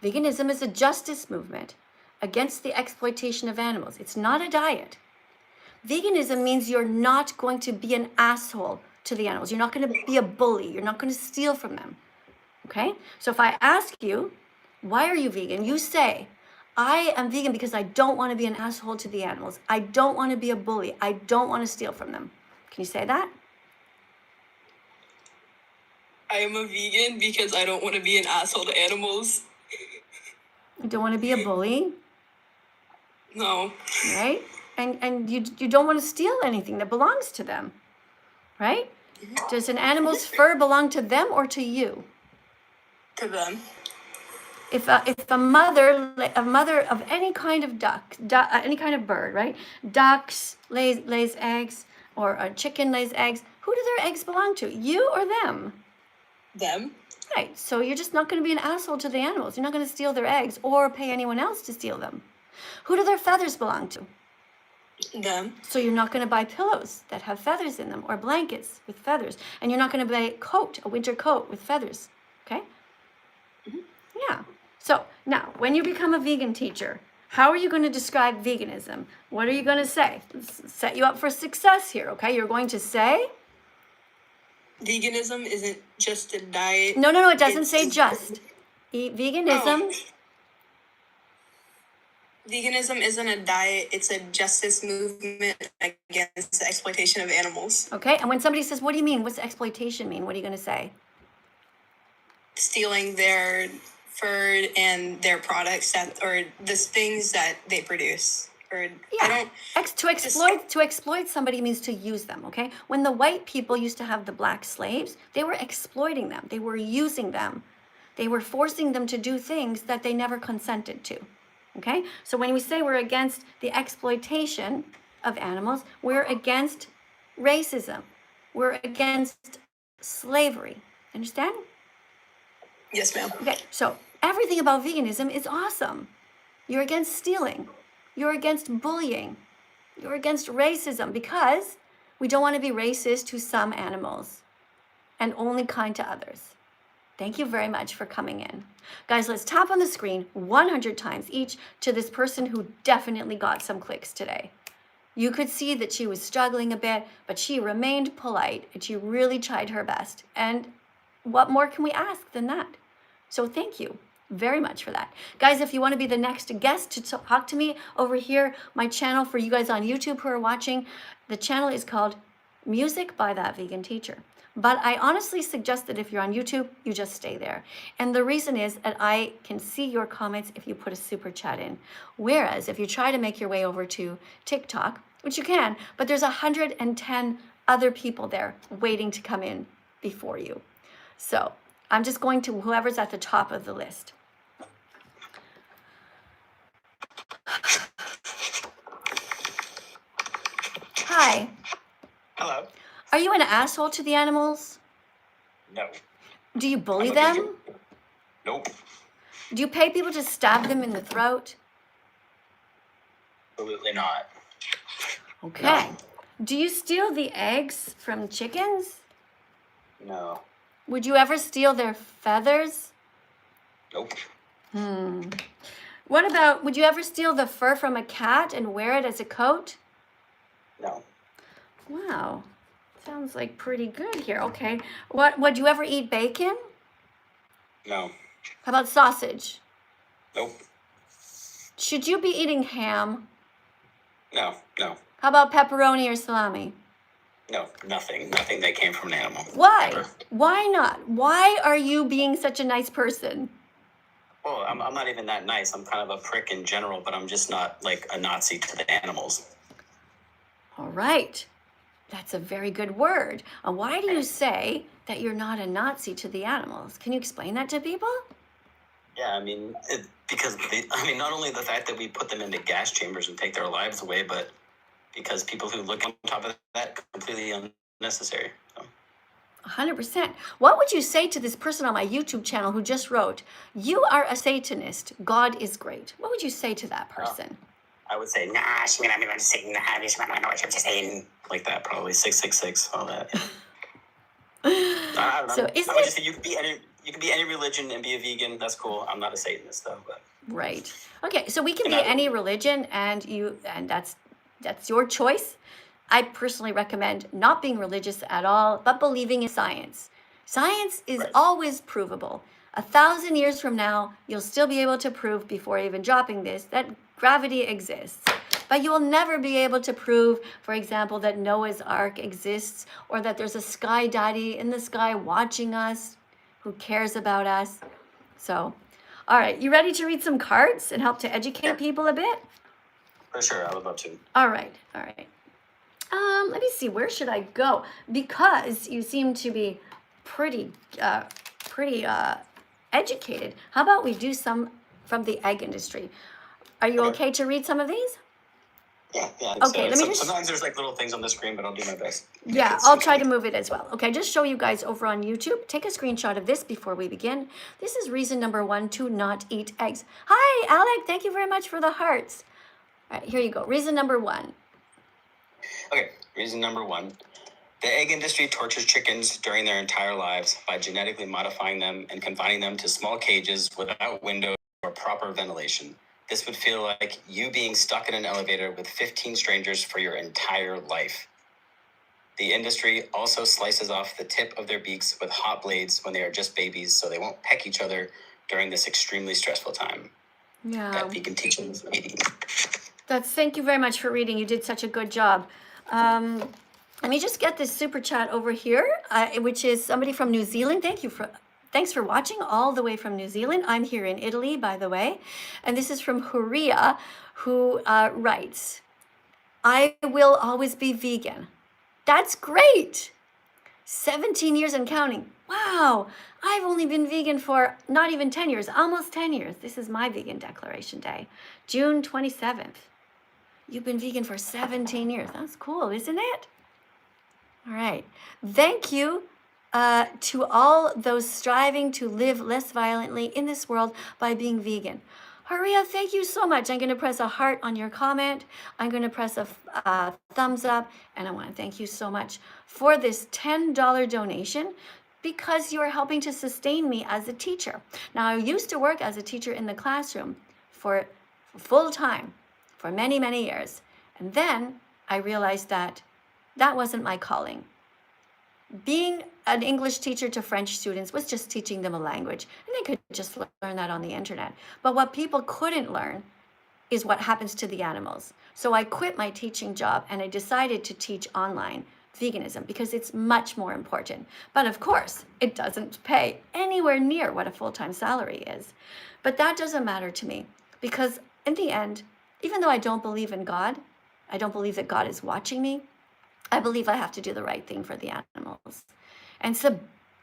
Veganism is a justice movement against the exploitation of animals. It's not a diet. Veganism means you're not going to be an asshole to the animals. You're not going to be a bully. You're not going to steal from them. Okay? So if I ask you, why are you vegan? You say, I am vegan because I don't want to be an asshole to the animals. I don't want to be a bully. I don't want to steal from them. Can you say that? I am a vegan because I don't want to be an asshole to animals. You don't want to be a bully, No. right? And you don't want to steal anything that belongs to them, right? Does an animal's fur belong to them or to you? To them. If a mother of any kind of any kind of bird, right? Ducks lays eggs, or a chicken lays eggs. Who do their eggs belong to? You or them? Them. Right. So you're just not going to be an asshole to the animals. You're not going to steal their eggs or pay anyone else to steal them. Who do their feathers belong to? Them. So you're not going to buy pillows that have feathers in them, or blankets with feathers, and you're not going to buy a winter coat with feathers. Okay? Mm-hmm. Yeah. So now, when you become a vegan teacher, how are you going to describe veganism? What are you going to say? Let's set you up for success here, okay? You're going to say? Veganism isn't just a diet. No, it doesn't say just. Veganism. Veganism isn't a diet, it's a justice movement against the exploitation of animals. Okay, and when somebody says, what do you mean? What's exploitation mean? What are you going to say? Stealing their fur and their products or the things that they produce. Or I Yeah. don't. To exploit somebody means to use them, okay? When the white people used to have the black slaves, they were exploiting them. They were using them. They were forcing them to do things that they never consented to. Okay? So when we say we're against the exploitation of animals, we're against racism. We're against slavery. Understand? Yes, ma'am. Okay, so everything about veganism is awesome. You're against stealing. You're against bullying. You're against racism because we don't want to be racist to some animals and only kind to others. Thank you very much for coming in. Guys, let's tap on the screen 100 times each to this person who definitely got some clicks today. You could see that she was struggling a bit, but she remained polite and she really tried her best. And what more can we ask than that? So thank you very much for that. Guys, if you want to be the next guest to talk to me over here, my channel for you guys on YouTube who are watching, the channel is called Music by That Vegan Teacher. But I honestly suggest that if you're on YouTube, you just stay there. And the reason is that I can see your comments if you put a super chat in. Whereas if you try to make your way over to TikTok, which you can, but there's 110 other people there waiting to come in before you. So I'm just going to whoever's at the top of the list. Hi. Hello. Are you an asshole to the animals? No. Do you bully I'm a them? vegan. Nope. Do you pay people to stab them in the throat? Absolutely not. Okay. Do you steal the eggs from chickens? No. Would you ever steal their feathers? Nope. What about, would you ever steal the fur from a cat and wear it as a coat? No. Wow. Sounds like pretty good here. Okay. Would you ever eat bacon? No. How about sausage? Nope. Should you be eating ham? No. No. How about pepperoni or salami? No. Nothing. Nothing that came from an animal. Why? Ever. Why not? Why are you being such a nice person? Well, I'm not even that nice. I'm kind of a prick in general, but I'm just not like a Nazi to the animals. All right. That's a very good word. Why do you say that you're not a Nazi to the animals? Can you explain that to people? Yeah, I mean, because not only the fact that we put them into gas chambers and take their lives away, but because people who look on top of that completely unnecessary. So. 100%. What would you say to this person on my YouTube channel who just wrote, "You are a Satanist. God is great"? What would you say to that person? I would say, nah, she may not be going to Satan. She might not know what you're saying. Like that, probably 666, all that. I don't know. So I would isn't just it say you can be any religion and be a vegan. That's cool. I'm not a Satanist though, but right? Okay, so we can be any religion, and that's your choice. I personally recommend not being religious at all, but believing in science. Science is always provable. 1,000 years from now, you'll still be able to prove, before even dropping this, that gravity exists. But you will never be able to prove, for example, that Noah's Ark exists, or that there's a sky daddy in the sky watching us who cares about us. So, all right, you ready to read some cards and help to educate people a bit? for sure, I would love to. All right, all right. Let me see, where should I go? Because you seem to be pretty educated. How about we do some from the egg industry? Are you okay to read some of these? Yeah. Okay, let me just... Sometimes there's like little things on the screen, but I'll do my best. Yeah, I'll try to move it as well. Okay, just show you guys over on YouTube. Take a screenshot of this before we begin. This is reason number 1 to not eat eggs. Hi, Alec. Thank you very much for the hearts. All right, here you go. Reason number 1. Okay, reason number 1. The egg industry tortures chickens during their entire lives by genetically modifying them and confining them to small cages without windows or proper ventilation. This would feel like you being stuck in an elevator with 15 strangers for your entire life. The industry also slices off the tip of their beaks with hot blades when they are just babies so they won't peck each other during this extremely stressful time. Yeah. That vegan teaching is eating. Thank you very much for reading. You did such a good job. Let me just get this super chat over here, which is somebody from New Zealand. Thank you Thanks for watching all the way from New Zealand. I'm here in Italy, by the way. And this is from Huria, who writes, I will always be vegan. That's great. 17 years and counting. Wow. I've only been vegan for not even 10 years, almost 10 years. This is my vegan declaration day, June 27th. You've been vegan for 17 years. That's cool, isn't it? All right. Thank you to all those striving to live less violently in this world by being vegan. Haria, thank you so much. I'm going to press a heart on your comment. I'm going to press a thumbs up. And I want to thank you so much for this $10 donation because you are helping to sustain me as a teacher. Now, I used to work as a teacher in the classroom for full time for many, many years. And then I realized that that wasn't my calling. Being an English teacher to French students was just teaching them a language, and they could just learn that on the internet. But what people couldn't learn is what happens to the animals. So I quit my teaching job and I decided to teach online veganism because it's much more important. But of course, it doesn't pay anywhere near what a full-time salary is. But that doesn't matter to me because in the end, even though I don't believe in God, I don't believe that God is watching me, I believe I have to do the right thing for the animals. And it's the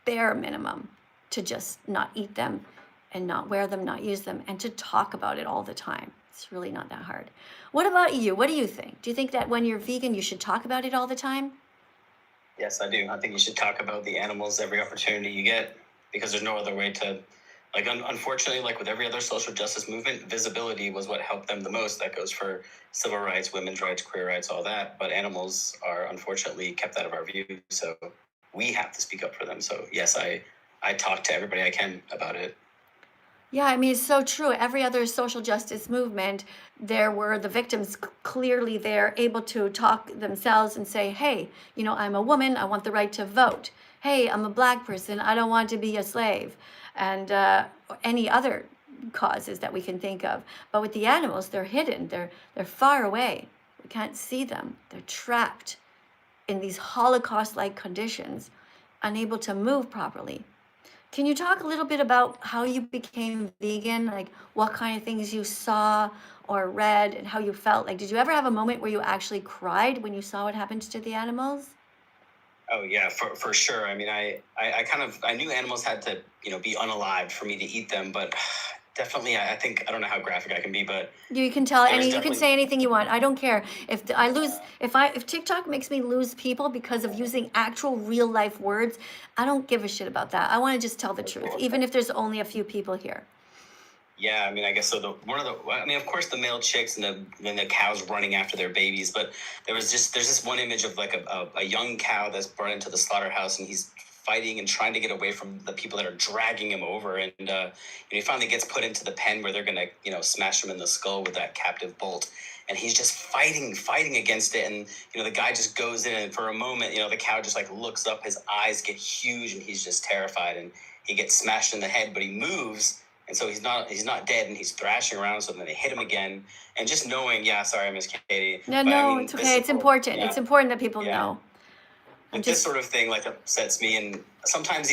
bare minimum to just not eat them and not wear them, not use them, and to talk about it all the time. It's really not that hard. What about you? What do you think? Do you think that when you're vegan, you should talk about it all the time? Yes, I do. I think you should talk about the animals every opportunity you get because there's no other way to, like, unfortunately, like with every other social justice movement, visibility was what helped them the most. That goes for civil rights, women's rights, queer rights, all that. But animals are unfortunately kept out of our view. So we have to speak up for them. So yes, I talk to everybody I can about it. Yeah, I mean, it's so true. Every other social justice movement, there were the victims clearly there, able to talk themselves and say, hey, you know, I'm a woman, I want the right to vote. Hey, I'm a black person, I don't want to be a slave. And any other causes that we can think of. But with the animals, they're hidden, they're far away. We can't see them. They're trapped in these Holocaust-like conditions, unable to move properly. Can you talk a little bit about how you became vegan? Like what kind of things you saw or read and how you felt? Like, did you ever have a moment where you actually cried when you saw what happened to the animals? Oh yeah, for sure. I mean, I knew animals had to, be unalived for me to eat them, but definitely, I think, I don't know how graphic I can be, but You can tell there was you can definitely, say anything you want. I don't care. If TikTok makes me lose people because of using actual real life words, I don't give a shit about that. I want to just tell the truth, even if there's only a few people here. yeah, I mean, I guess so. Of course, the male chicks and the cows running after their babies, but there's this one image of like a young cow that's brought into the slaughterhouse, and he's fighting and trying to get away from the people that are dragging him over, and he finally gets put into the pen where they're gonna smash him in the skull with that captive bolt, and he's just fighting against it, and the guy just goes in, and for a moment, the cow just like looks up, his eyes get huge, and he's just terrified, and he gets smashed in the head, but he moves. And so he's not dead, and he's thrashing around. So then they hit him again, and just knowing, yeah, sorry, Miss Katie. No, but, I no, mean, it's okay. It's important. yeah, It's important that people yeah. know. This sort of thing like upsets me, and sometimes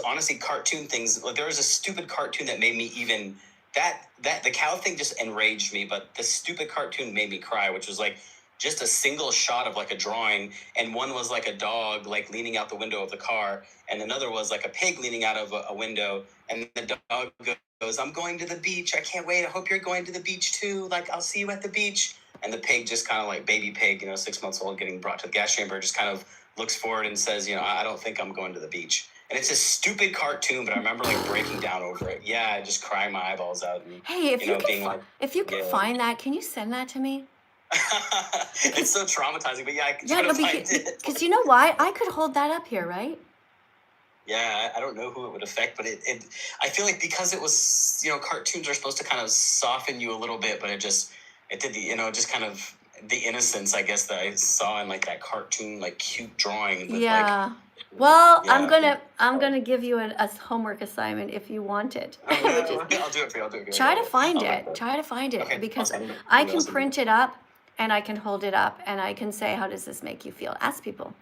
honestly, cartoon things. Like there was a stupid cartoon that made me even that the cow thing just enraged me, but the stupid cartoon made me cry, which was like just a single shot of like a drawing, and one was like a dog like leaning out the window of the car, and another was like a pig leaning out of a window, and the dog goes, "I'm going to the beach. I can't wait. I hope you're going to the beach too. Like I'll see you at the beach." And the pig just kind of like baby pig, 6 months old, getting brought to the gas chamber, just kind of looks forward and says, I don't think I'm going to the beach. And it's a stupid cartoon, but I remember like breaking down over it. Yeah, just crying my eyeballs out. And, Hey, if you can yeah. find that, can you send that to me? It's so traumatizing, but yeah, I can Yeah, no, find it. because you know why? I could hold that up here, right? Yeah, I don't know who it would affect, but it I feel like because it was, cartoons are supposed to kind of soften you a little bit, but it did the, just kind of the innocence, I guess, that I saw in like that cartoon, like cute drawing. With, Yeah. Well, yeah. I'm gonna give you a homework assignment if you want it. Oh, yeah, I'll do it for you. I'll do it for you. Try to find I'll it. do Try to find it Okay, because awesome. I can Awesome. print it up and I can hold it up and I can say, how does this make you feel? Ask people,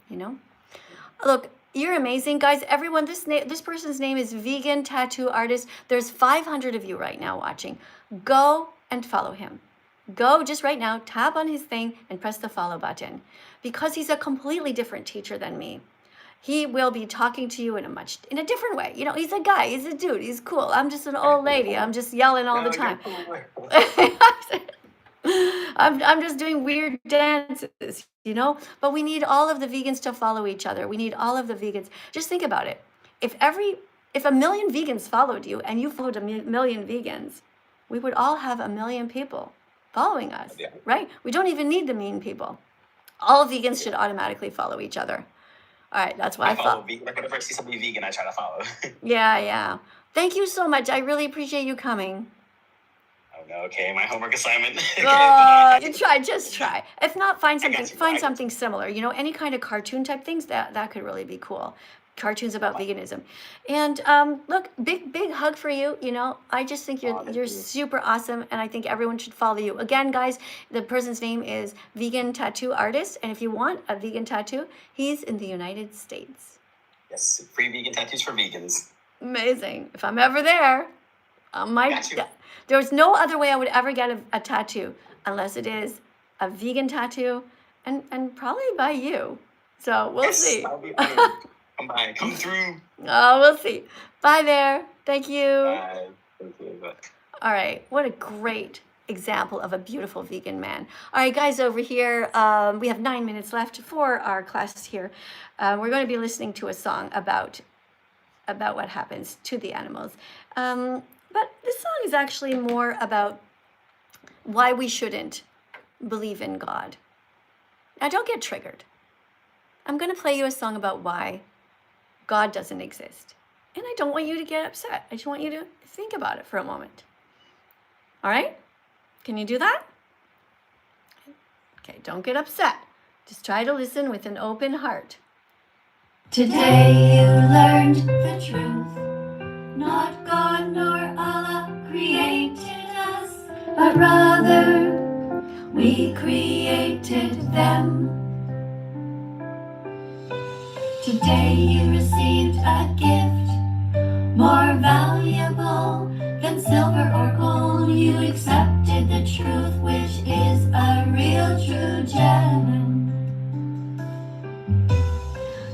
Look, You're amazing, guys. Everyone, this person's name is Vegan Tattoo Artist. There's 500 of you right now watching. Go and follow him. Go just right now, tap on his thing and press the follow button, because he's a completely different teacher than me. He will be talking to you in a different way. You know, he's a guy, he's a dude, he's cool. I'm just an old lady. I'm just yelling all the time. I'm just doing weird dances, you know? But we need all of the vegans to follow each other. We need all of the vegans. Just think about it. If a million vegans followed you and you followed a million vegans, we would all have a million people following us, right? We don't even need the mean people. All vegans should automatically follow each other. All right, that's what I follow thought. whenever I see somebody vegan, I try to follow. Yeah. Thank you so much. I really appreciate you coming. Oh no, okay, my homework assignment. You just try. If not, find something similar. You know, any kind of cartoon type things that could really be cool. Cartoons about veganism. And look, big hug for you. You know, I just think you're super awesome, and I think everyone should follow you. Again, guys, the person's name is Vegan Tattoo Artist, and if you want a vegan tattoo, he's in the United States. Yes, free vegan tattoos for vegans. Amazing. If I'm ever there, there's no other way I would ever get a tattoo unless it is a vegan tattoo, and probably by you. So we'll see. I'll be honored. Come by, come through. Oh, we'll see. Bye there. Thank you. Bye. Thank you. Bye. All right. What a great example of a beautiful vegan man. All right, guys, over here, we have 9 minutes left for our class here. We're going to be listening to a song about what happens to the animals. But this song is actually more about why we shouldn't believe in God. Now, don't get triggered. I'm going to play you a song about why God doesn't exist. And I don't want you to get upset. I just want you to think about it for a moment. All right? Can you do that? Okay, don't get upset. Just try to listen with an open heart. Today you learned the truth. Not God nor Allah created us, but rather we created them. Today you received a gift more valuable than silver or gold. You accepted the truth, which is a real true gem.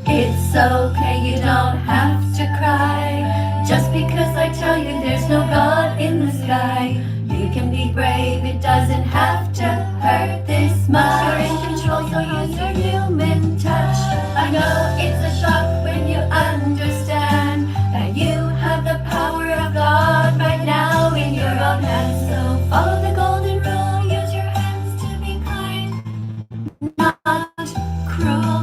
It's okay, you don't have to cry just because I tell you there's no God in the sky. You can be brave, it doesn't have to hurt this much. You're in control, so use your human touch. I know it's a shock when you understand that you have the power of God right now in your own hands. So follow the golden rule, use your hands to be kind, not cruel.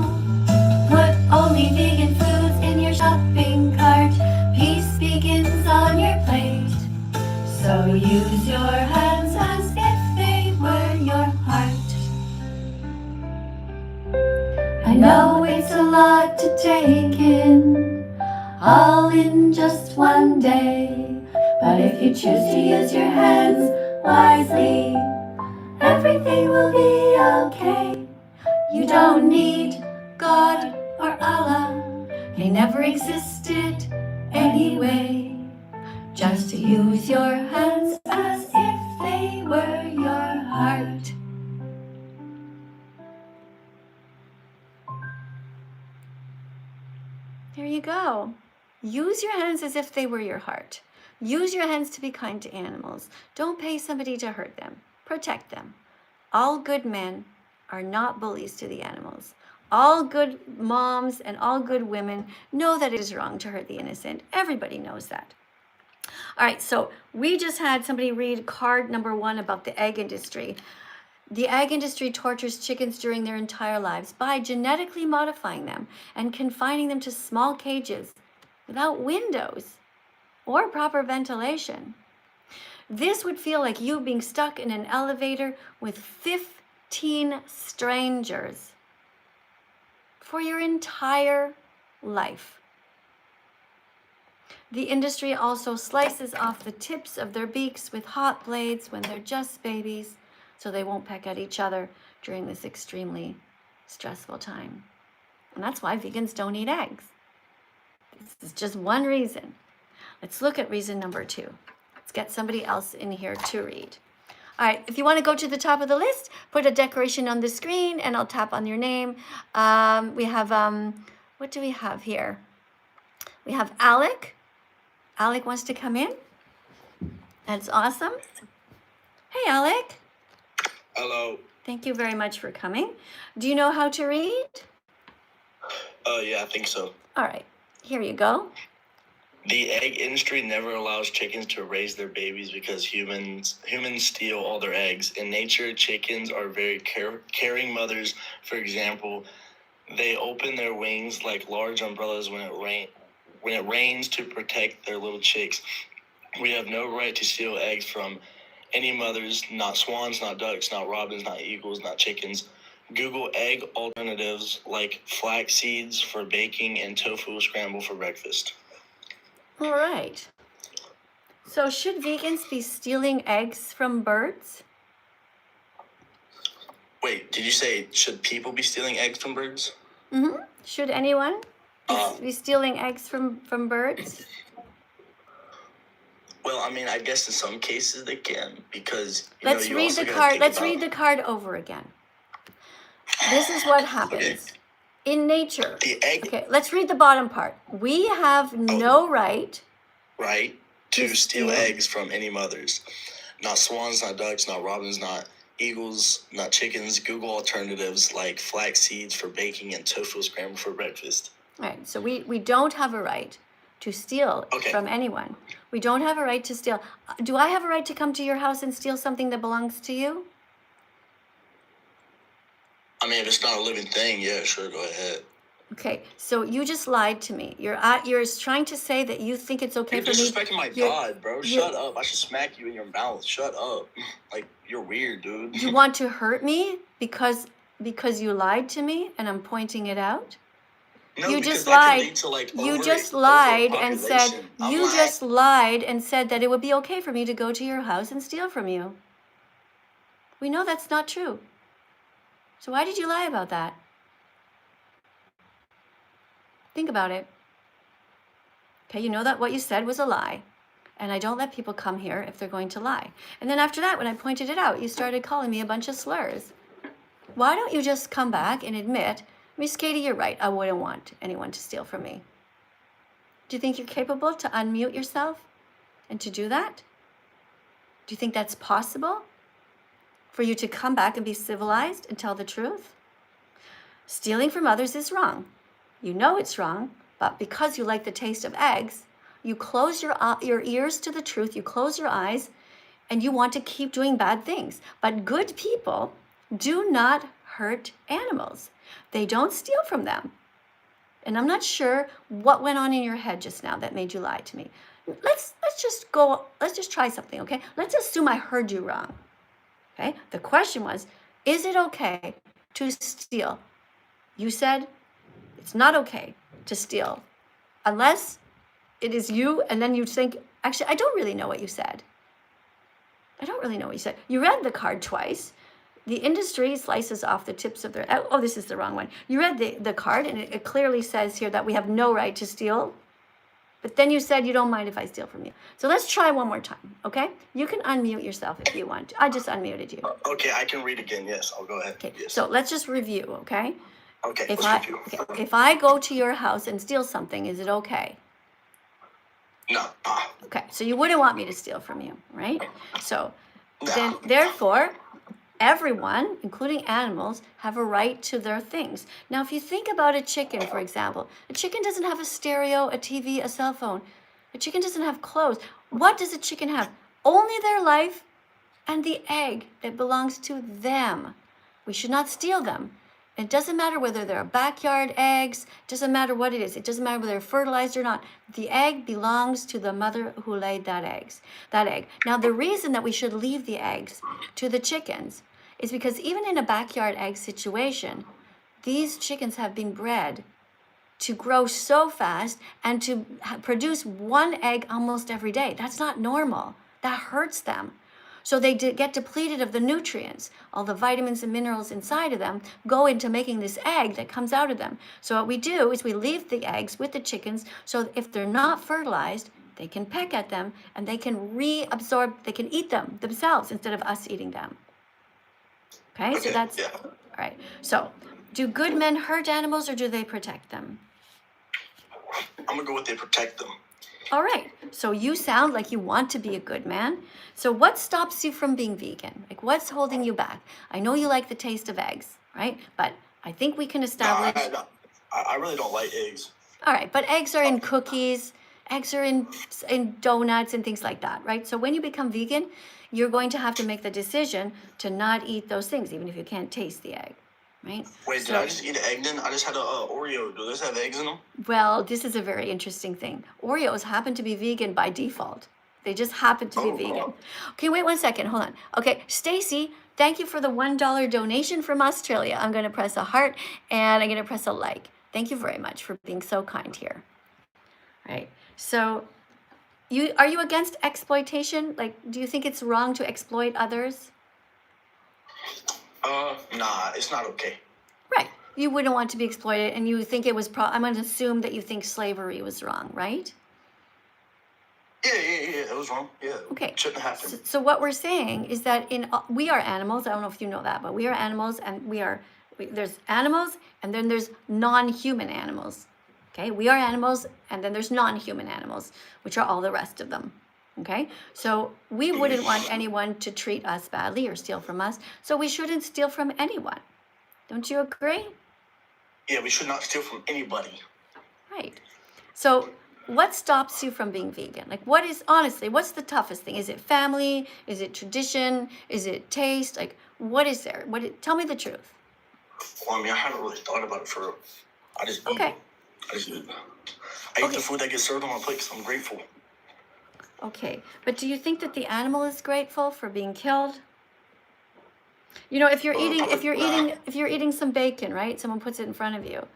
Put only vegan foods in your shopping cart. Peace begins on your plate. So use your hands as if they were your heart. I know it's a lot to take in, all in just one day. But if you choose to use your hands wisely, everything will be okay. You don't need God or Allah, they never existed anyway. Just use your hands as if they were your heart. There you go. Use your hands as if they were your heart. Use your hands to be kind to animals. Don't pay somebody to hurt them. Protect them. All good men are not bullies to the animals. All good moms and all good women know that it is wrong to hurt the innocent. Everybody knows that. All right, so we just had somebody read card number 1 about the egg industry. The egg industry tortures chickens during their entire lives by genetically modifying them and confining them to small cages without windows or proper ventilation. This would feel like you being stuck in an elevator with 15 strangers for your entire life. The industry also slices off the tips of their beaks with hot blades when they're just babies, so they won't peck at each other during this extremely stressful time. And that's why vegans don't eat eggs. This is just one reason. Let's look at reason number 2. Let's get somebody else in here to read. All right, if you want to go to the top of the list, put a decoration on the screen and I'll tap on your name. We have, what do we have here? We have Alec. Alec wants to come in. That's awesome. Hey, Alec. Hello. Thank you very much for coming. Do you know how to read? Yeah, I think so. All right, here you go. The egg industry never allows chickens to raise their babies because humans steal all their eggs. In nature, chickens are very caring mothers. For example, they open their wings like large umbrellas when it rains to protect their little chicks. We have no right to steal eggs from any mothers, not swans, not ducks, not robins, not eagles, not chickens. Google egg alternatives like flax seeds for baking and tofu scramble for breakfast. All right. So should vegans be stealing eggs from birds? Wait, did you say should people be stealing eggs from birds? Mm-hmm. Should anyone be stealing eggs from birds? Well, I mean, I guess in some cases they can because Let's read the card. Let's read the card over again. This is what happens in nature. The egg. Okay, let's read the bottom part. We have no right to steal eggs from any mothers. Not swans, not ducks, not robins, not eagles, not chickens. Google alternatives like flax seeds for baking and tofu scramble for breakfast. All right, so we don't have a right to steal from anyone. We don't have a right to steal. Do I have a right to come to your house and steal something that belongs to you? I mean, if it's not a living thing, yeah, sure, go ahead. Okay, so you just lied to me. You're trying to say that you think it's okay for me. You're disrespecting my God, bro. Shut up. I should smack you in your mouth. Shut up. Like, you're weird, dude. You want to hurt me because you lied to me and I'm pointing it out? No, you because just that could lied. lead to, like, You just lied and said overpopulation. you just lied and said that it would be okay for me to go to your house and steal from you. We know that's not true. So why did you lie about that? Think about it. Okay, you know that what you said was a lie. And I don't let people come here if they're going to lie. And then after that, when I pointed it out, you started calling me a bunch of slurs. Why don't you just come back and admit, Miss Katie, you're right. I wouldn't want anyone to steal from me. Do you think you're capable to unmute yourself and to do that? Do you think that's possible? For you to come back and be civilized and tell the truth? Stealing from others is wrong. You know it's wrong, but because you like the taste of eggs, you close your ears to the truth, you close your eyes, and you want to keep doing bad things. But good people do not hurt animals. They don't steal from them. And I'm not sure what went on in your head just now that made you lie to me. Let's just try something, okay? Let's assume I heard you wrong. Okay? The question was, is it okay to steal? You said it's not okay to steal unless it is you, and then you think, actually, I don't really know what you said. I don't really know what you said. You read the card twice. The industry slices off the tips of their, oh, this is the wrong one. You read the card, and it clearly says here that we have no right to steal. But then you said you don't mind if I steal from you. So let's try one more time, okay? You can unmute yourself if you want. I just unmuted you. Okay, I can read again. Yes, I'll go ahead. Okay, yes. so let's just review, okay? Okay, If I go to your house and steal something, is it okay? No. Okay, so you wouldn't want me to steal from you, right? So then, therefore, everyone, including animals, have a right to their things. Now, if you think about a chicken, for example, a chicken doesn't have a stereo, a TV, a cell phone. A chicken doesn't have clothes. What does a chicken have? Only their life and the egg that belongs to them. We should not steal them. It doesn't matter whether they're backyard eggs. It doesn't matter what it is. It doesn't matter whether they're fertilized or not. The egg belongs to the mother who laid that egg. Now, the reason that we should leave the eggs to the chickens is because even in a backyard egg situation, these chickens have been bred to grow so fast and to produce one egg almost every day. That's not normal. That hurts them. So they get depleted of the nutrients. All the vitamins and minerals inside of them go into making this egg that comes out of them. So what we do is we leave the eggs with the chickens, so if they're not fertilized, they can peck at them and they can reabsorb, they can eat them themselves instead of us eating them. Okay, so that's, yeah. all right. So do good men hurt animals or do they protect them? I'm gonna go with they protect them. All right, so you sound like you want to be a good man. So what stops you from being vegan? Like what's holding you back? I know you like the taste of eggs, right? But I think we can establish. I really don't like eggs. All right, but eggs are in cookies, eggs are in donuts and things like that, right? So when you become vegan, you're going to have to make the decision to not eat those things, even if you can't taste the egg, right? Wait, did I just eat an egg then? I just had a Oreo. Do those have eggs in them? Well, this is a very interesting thing. Oreos happen to be vegan by default. They just happen to be vegan. Okay, wait 1 second. Hold on. Okay, Stacy, thank you for the $1 donation from Australia. I'm going to press a heart and I'm going to press a like. Thank you very much for being so kind here. All right. So, are you against exploitation? Like, do you think it's wrong to exploit others? Nah, it's not okay. Right. You wouldn't want to be exploited, and you think it was. I'm going to assume that you think slavery was wrong, right? Yeah, it was wrong. Yeah, okay. Shouldn't happen. So what we're saying is that we are animals. I don't know if you know that, but we are animals, and there's animals, and then there's non-human animals. Okay, we are animals, and then there's non-human animals, which are all the rest of them. Okay, so we wouldn't want anyone to treat us badly or steal from us, so we shouldn't steal from anyone. Don't you agree? Yeah, we should not steal from anybody. Right. So what stops you from being vegan? Like, what's the toughest thing? Is it family? Is it tradition? Is it taste? Like, what is there? Tell me the truth. Well, I mean, I haven't really thought about it for real. I just eat. Okay. I eat the food that gets served on my plate because I'm grateful. Okay, but do you think that the animal is grateful for being killed? You know, if you're eating some bacon, right? Someone puts it in front of you.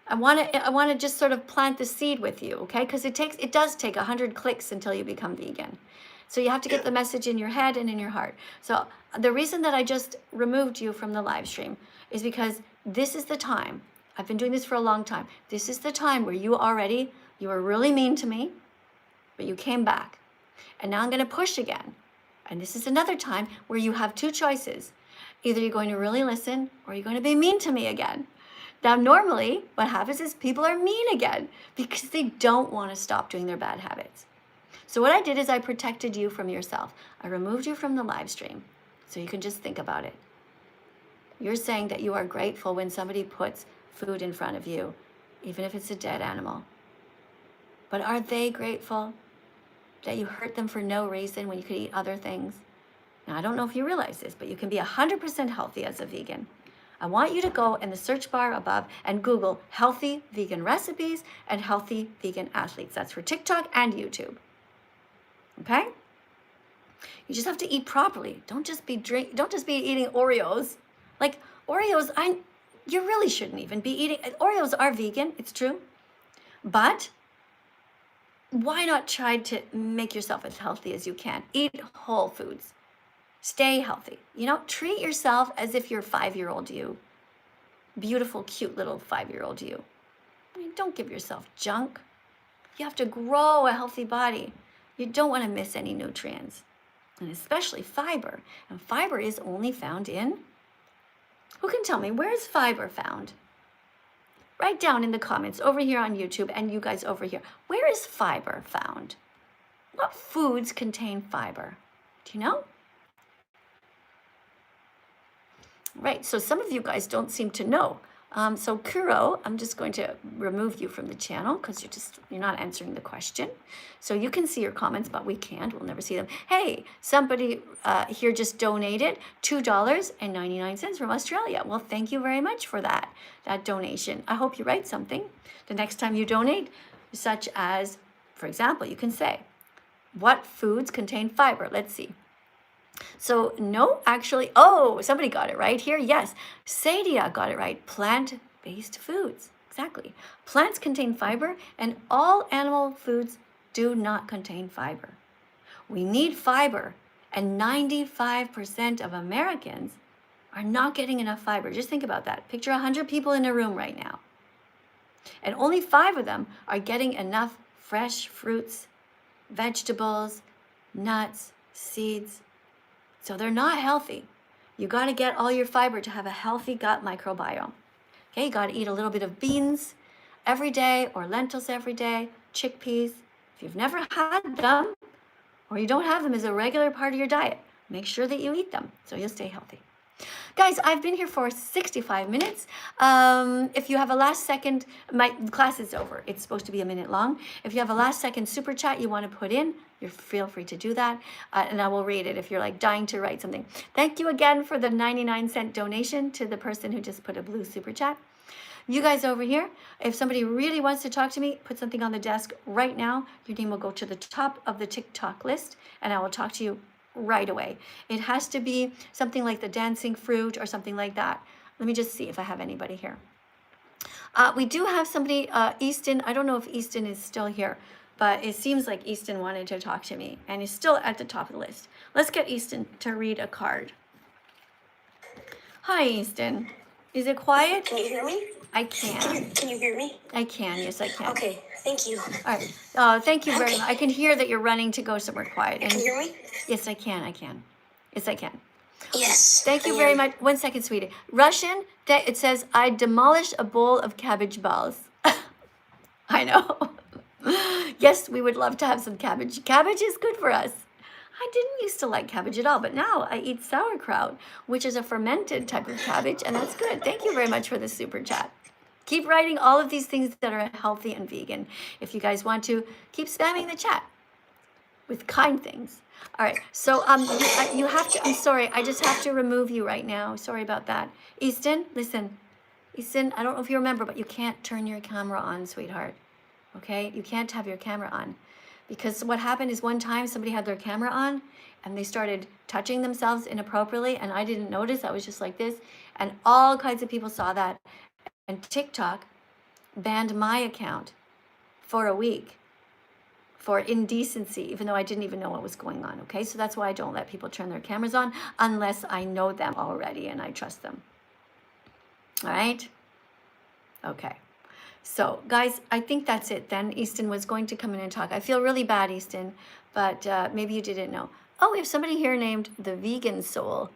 I want to just sort of plant the seed with you, okay? Because it does take 100 clicks until you become vegan. So you have to get the message in your head and in your heart. So the reason that I just removed you from the live stream is because this is the time. I've been doing this for a long time. This is the time where you were really mean to me, but you came back. And now I'm going to push again. And this is another time where you have two choices. Either you're going to really listen or you're going to be mean to me again. Now, normally what happens is people are mean again because they don't want to stop doing their bad habits. So what I did is I protected you from yourself. I removed you from the live stream so you can just think about it. You're saying that you are grateful when somebody puts food in front of you, even if it's a dead animal. But are they grateful that you hurt them for no reason when you could eat other things? Now, I don't know if you realize this, but you can be 100% healthy as a vegan. I want you to go in the search bar above and Google healthy vegan recipes and healthy vegan athletes. That's for TikTok and YouTube. Okay? You just have to eat properly. Don't just be eating Oreos. Like Oreos, you really shouldn't even be eating. Oreos are vegan, it's true. But why not try to make yourself as healthy as you can? Eat whole foods. Stay healthy. You know, treat yourself as if you're 5-year-old you. Beautiful, cute little 5-year-old you. I mean, don't give yourself junk. You have to grow a healthy body. You don't want to miss any nutrients, and especially fiber. And fiber is only found in, who can tell me, where is fiber found? Write down in the comments over here on YouTube and you guys over here. Where is fiber found? What foods contain fiber? Do you know? Right, so some of you guys don't seem to know. So Kuro, I'm just going to remove you from the channel because you're not answering the question. So you can see your comments, but we can't. We'll never see them. Hey, somebody here just donated $2.99 from Australia. Well, thank you very much for that donation. I hope you write something the next time you donate, such as, for example, you can say, what foods contain fiber? Let's see. So no, actually, somebody got it right here. Yes, Sadia got it right. Plant-based foods. Exactly. Plants contain fiber and all animal foods do not contain fiber. We need fiber And 95% of Americans are not getting enough fiber. Just think about that. Picture 100 people in a room right now. And only 5 of them are getting enough fresh fruits, vegetables, nuts, seeds. So they're not healthy. You got to get all your fiber to have a healthy gut microbiome. Okay, you got to eat a little bit of beans every day or lentils every day, chickpeas. If you've never had them or you don't have them as a regular part of your diet, make sure that you eat them so you'll stay healthy. Guys, I've been here for 65 minutes. If you have a last second, my class is over. It's supposed to be a minute long. If you have a last second super chat you want to put in, you feel free to do that. And I will read it if you're like dying to write something. Thank you again for the 99-cent donation to the person who just put a blue super chat. You guys over here, if somebody really wants to talk to me, put something on the desk right now. Your name will go to the top of the TikTok list and I will talk to you right away. It has to be something like the dancing fruit or something like that. Let me just see if I have anybody here. We do have somebody, Easton. I don't know if Easton is still here, but it seems like Easton wanted to talk to me and is still at the top of the list. Let's get Easton to read a card. Hi, Easton. Is it quiet? Can you hear me? I can. Can you hear me? I can, yes I can. Okay, thank you. All right, thank you very much. I can hear that you're running to go somewhere quiet. And Can you hear me? yes, I can. Yes, I can. Yes. Thank you I very am. much. 1 second, sweetie. Russian, it says, I demolished a bowl of cabbage balls. I know. Yes, we would love to have some cabbage. Cabbage is good for us. I didn't used to like cabbage at all, but now I eat sauerkraut, which is a fermented type of cabbage, and that's good. Thank you very much for the super chat. Keep writing all of these things that are healthy and vegan. If you guys want to, keep spamming the chat with kind things. All right, so you have to, I'm sorry, I just have to remove you right now. Sorry about that. Easton, listen. Easton, I don't know if you remember, but you can't turn your camera on, sweetheart. Okay, you can't have your camera on. Because what happened is one time somebody had their camera on and they started touching themselves inappropriately and I didn't notice. I was just like this. And all kinds of people saw that. And TikTok banned my account for a week for indecency, even though I didn't even know what was going on. Okay, so that's why I don't let people turn their cameras on unless I know them already and I trust them. All right? Okay. So, guys, I think that's it then. Easton was going to come in and talk. I feel really bad, Easton, but maybe you didn't know. Oh, we have somebody here named the Vegan Soul.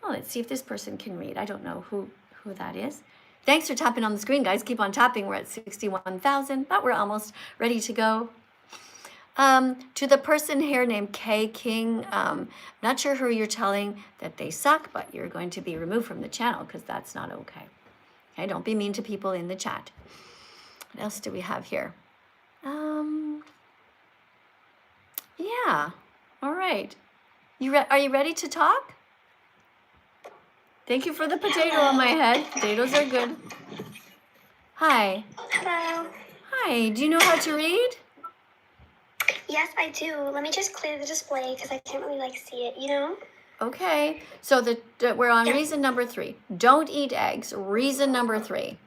Oh, let's see if this person can read. I don't know who that is. Thanks for tapping on the screen, guys. Keep on tapping. We're at 61,000, but we're almost ready to go. To the person here named K King, not sure who you're telling that they suck, but you're going to be removed from the channel because that's not okay. Okay, don't be mean to people in the chat. What else do we have here? Yeah. All right. Are you ready to talk? Thank you for the potato on my head. Potatoes are good. Hi. Hello. Hi. Do you know how to read? Yes, I do. Let me just clear the display because I can't really see it, you know? Okay. So we're on reason number 3. Don't eat eggs. Reason number 3.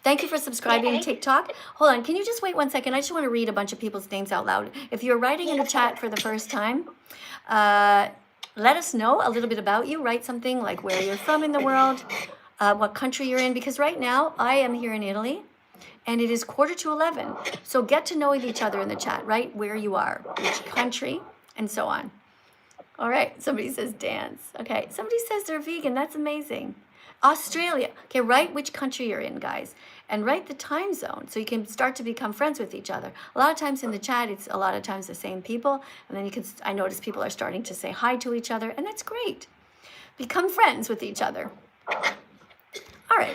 Thank you for subscribing to TikTok. Hold on, can you just wait 1 second? I just want to read a bunch of people's names out loud. If you're writing in the chat for the first time, let us know a little bit about you. Write something like where you're from in the world, what country you're in, because right now I am here in Italy and it is 11:45. So get to know each other in the chat, right? Where you are, which country, and so on. All right, somebody says dance. Okay, somebody says they're vegan. That's amazing. Australia. Okay, write which country you're in, guys, and write the time zone so you can start to become friends with each other. A lot of times in the chat, it's a lot of times the same people, and then I notice people are starting to say hi to each other, and that's great. Become friends with each other. All right,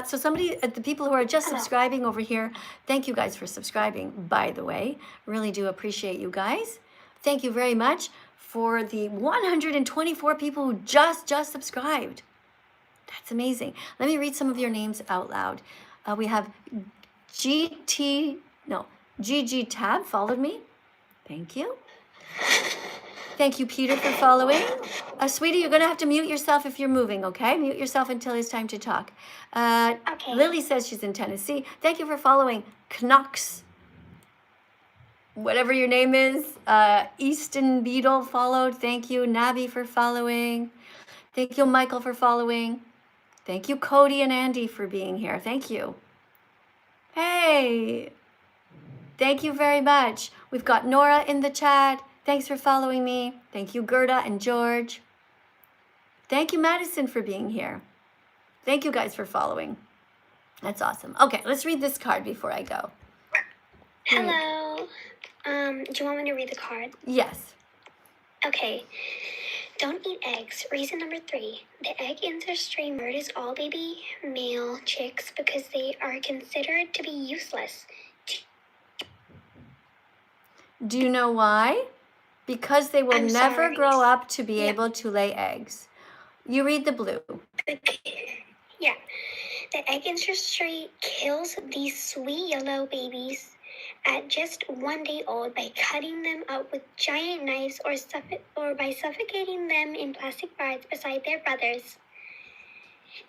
so the people who are just subscribing over here, thank you guys for subscribing, by the way. Really do appreciate you guys. Thank you very much for the 124 people who just subscribed. That's amazing. Let me read some of your names out loud. We have GG Tab followed me. Thank you. Thank you, Peter, for following. Sweetie, you're going to have to mute yourself if you're moving, okay? Mute yourself until it's time to talk. Okay. Lily says she's in Tennessee. Thank you for following. Knox. whatever your name is. Easton Beetle followed. Thank you. Nabi for following. Thank you, Michael, for following. Thank you, Cody and Andy, for being here. Thank you. Hey, thank you very much. We've got Nora in the chat. Thanks for following me. Thank you, Gerda and George. Thank you, Madison, for being here. Thank you guys for following. That's awesome. Okay, let's read this card before I go. Hello. Do you want me to read the card? Yes. Okay. Don't eat eggs. Reason number 3. The egg industry murders all baby male chicks because they are considered to be useless. Do you know why? Because they will I'm never sorry. grow up to be Yeah. able to lay eggs. You read the blue. Yeah. The egg industry kills these sweet yellow babies at just 1 day old by cutting them up with giant knives or by suffocating them in plastic bags beside their brothers.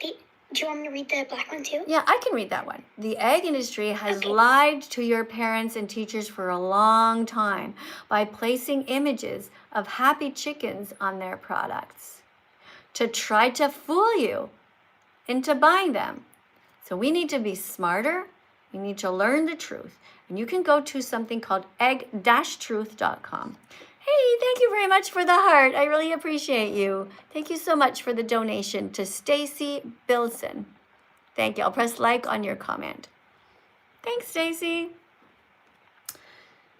Do you want me to read the black one too? Yeah, I can read that one. The egg industry has lied to your parents and teachers for a long time by placing images of happy chickens on their products to try to fool you into buying them. So we need to be smarter. We need to learn the truth. And you can go to something called egg-truth.com. Hey, thank you very much for the heart. I really appreciate you. Thank you so much for the donation to Stacy Bilson. Thank you. I'll press like on your comment. Thanks, Stacy.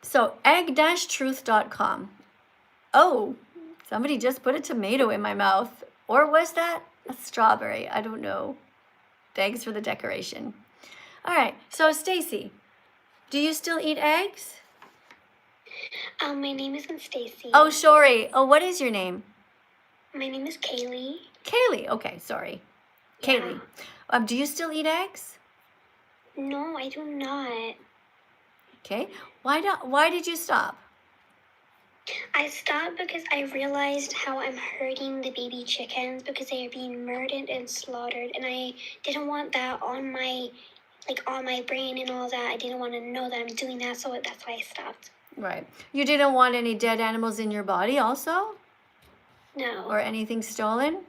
So egg-truth.com. Oh, somebody just put a tomato in my mouth. Or was that a strawberry? I don't know. Thanks for the decoration. All right, so Stacy, do you still eat eggs? My name isn't Stacy. Oh, sorry. Oh, what is your name? My name is Kaylee. Kaylee. Okay, sorry. Yeah. Kaylee. Do you still eat eggs? No, I do not. Okay. Why did you stop? I stopped because I realized how I'm hurting the baby chickens because they are being murdered and slaughtered, and I didn't want that on my brain and all that. I didn't want to know that I'm doing that, so that's why I stopped. Right. You didn't want any dead animals in your body also? No. Or anything stolen?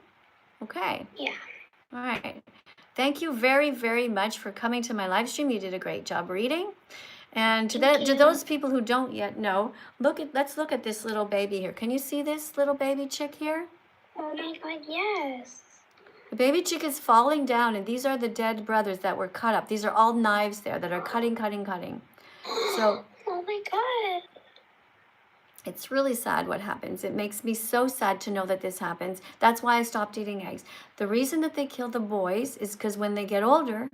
Okay. Yeah. All right. Thank you very, very much for coming to my live stream. You did a great job reading. And to those people who don't yet know, let's look at this little baby here. Can you see this little baby chick here? Oh my God, yes. The baby chick is falling down, and these are the dead brothers that were cut up. These are all knives there that are cutting. So, oh my God. it's really sad what happens. It makes me so sad to know that this happens. That's why I stopped eating eggs. The reason that they kill the boys is because when they get older,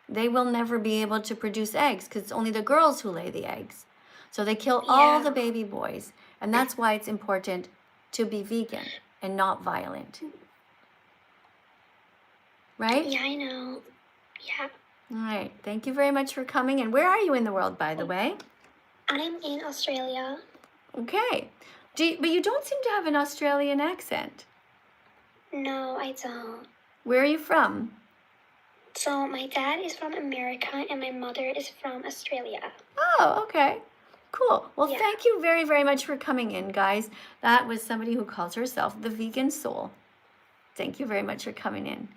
they will never be able to produce eggs because it's only the girls who lay the eggs. So they kill all the baby boys. And that's why it's important to be vegan and not violent. Right? Yeah, I know. Yeah. All right. Thank you very much for coming. And where are you in the world, by the way? I'm in Australia. Okay. But you don't seem to have an Australian accent. No, I don't. Where are you from? So my dad is from America and my mother is from Australia. Oh, okay. Cool. Well, Yeah. thank you very, very much for coming in, guys. That was somebody who calls herself the Vegan Soul. Thank you very much for coming in.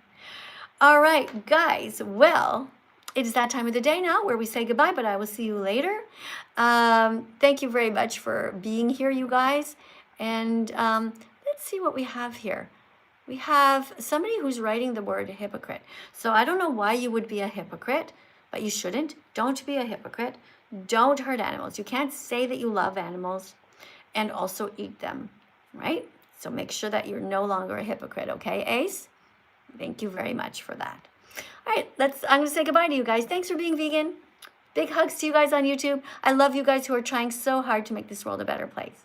All right, guys. Well, it is that time of the day now where we say goodbye, but I will see you later. Thank you very much for being here, you guys. And let's see what we have here. We have somebody who's writing the word hypocrite. So I don't know why you would be a hypocrite, but you shouldn't. Don't be a hypocrite. Don't hurt animals. You can't say that you love animals and also eat them, right? So make sure that you're no longer a hypocrite, okay, Ace? Thank you very much for that. All right, I'm going to say goodbye to you guys. Thanks for being vegan. Big hugs to you guys on YouTube. I love you guys who are trying so hard to make this world a better place.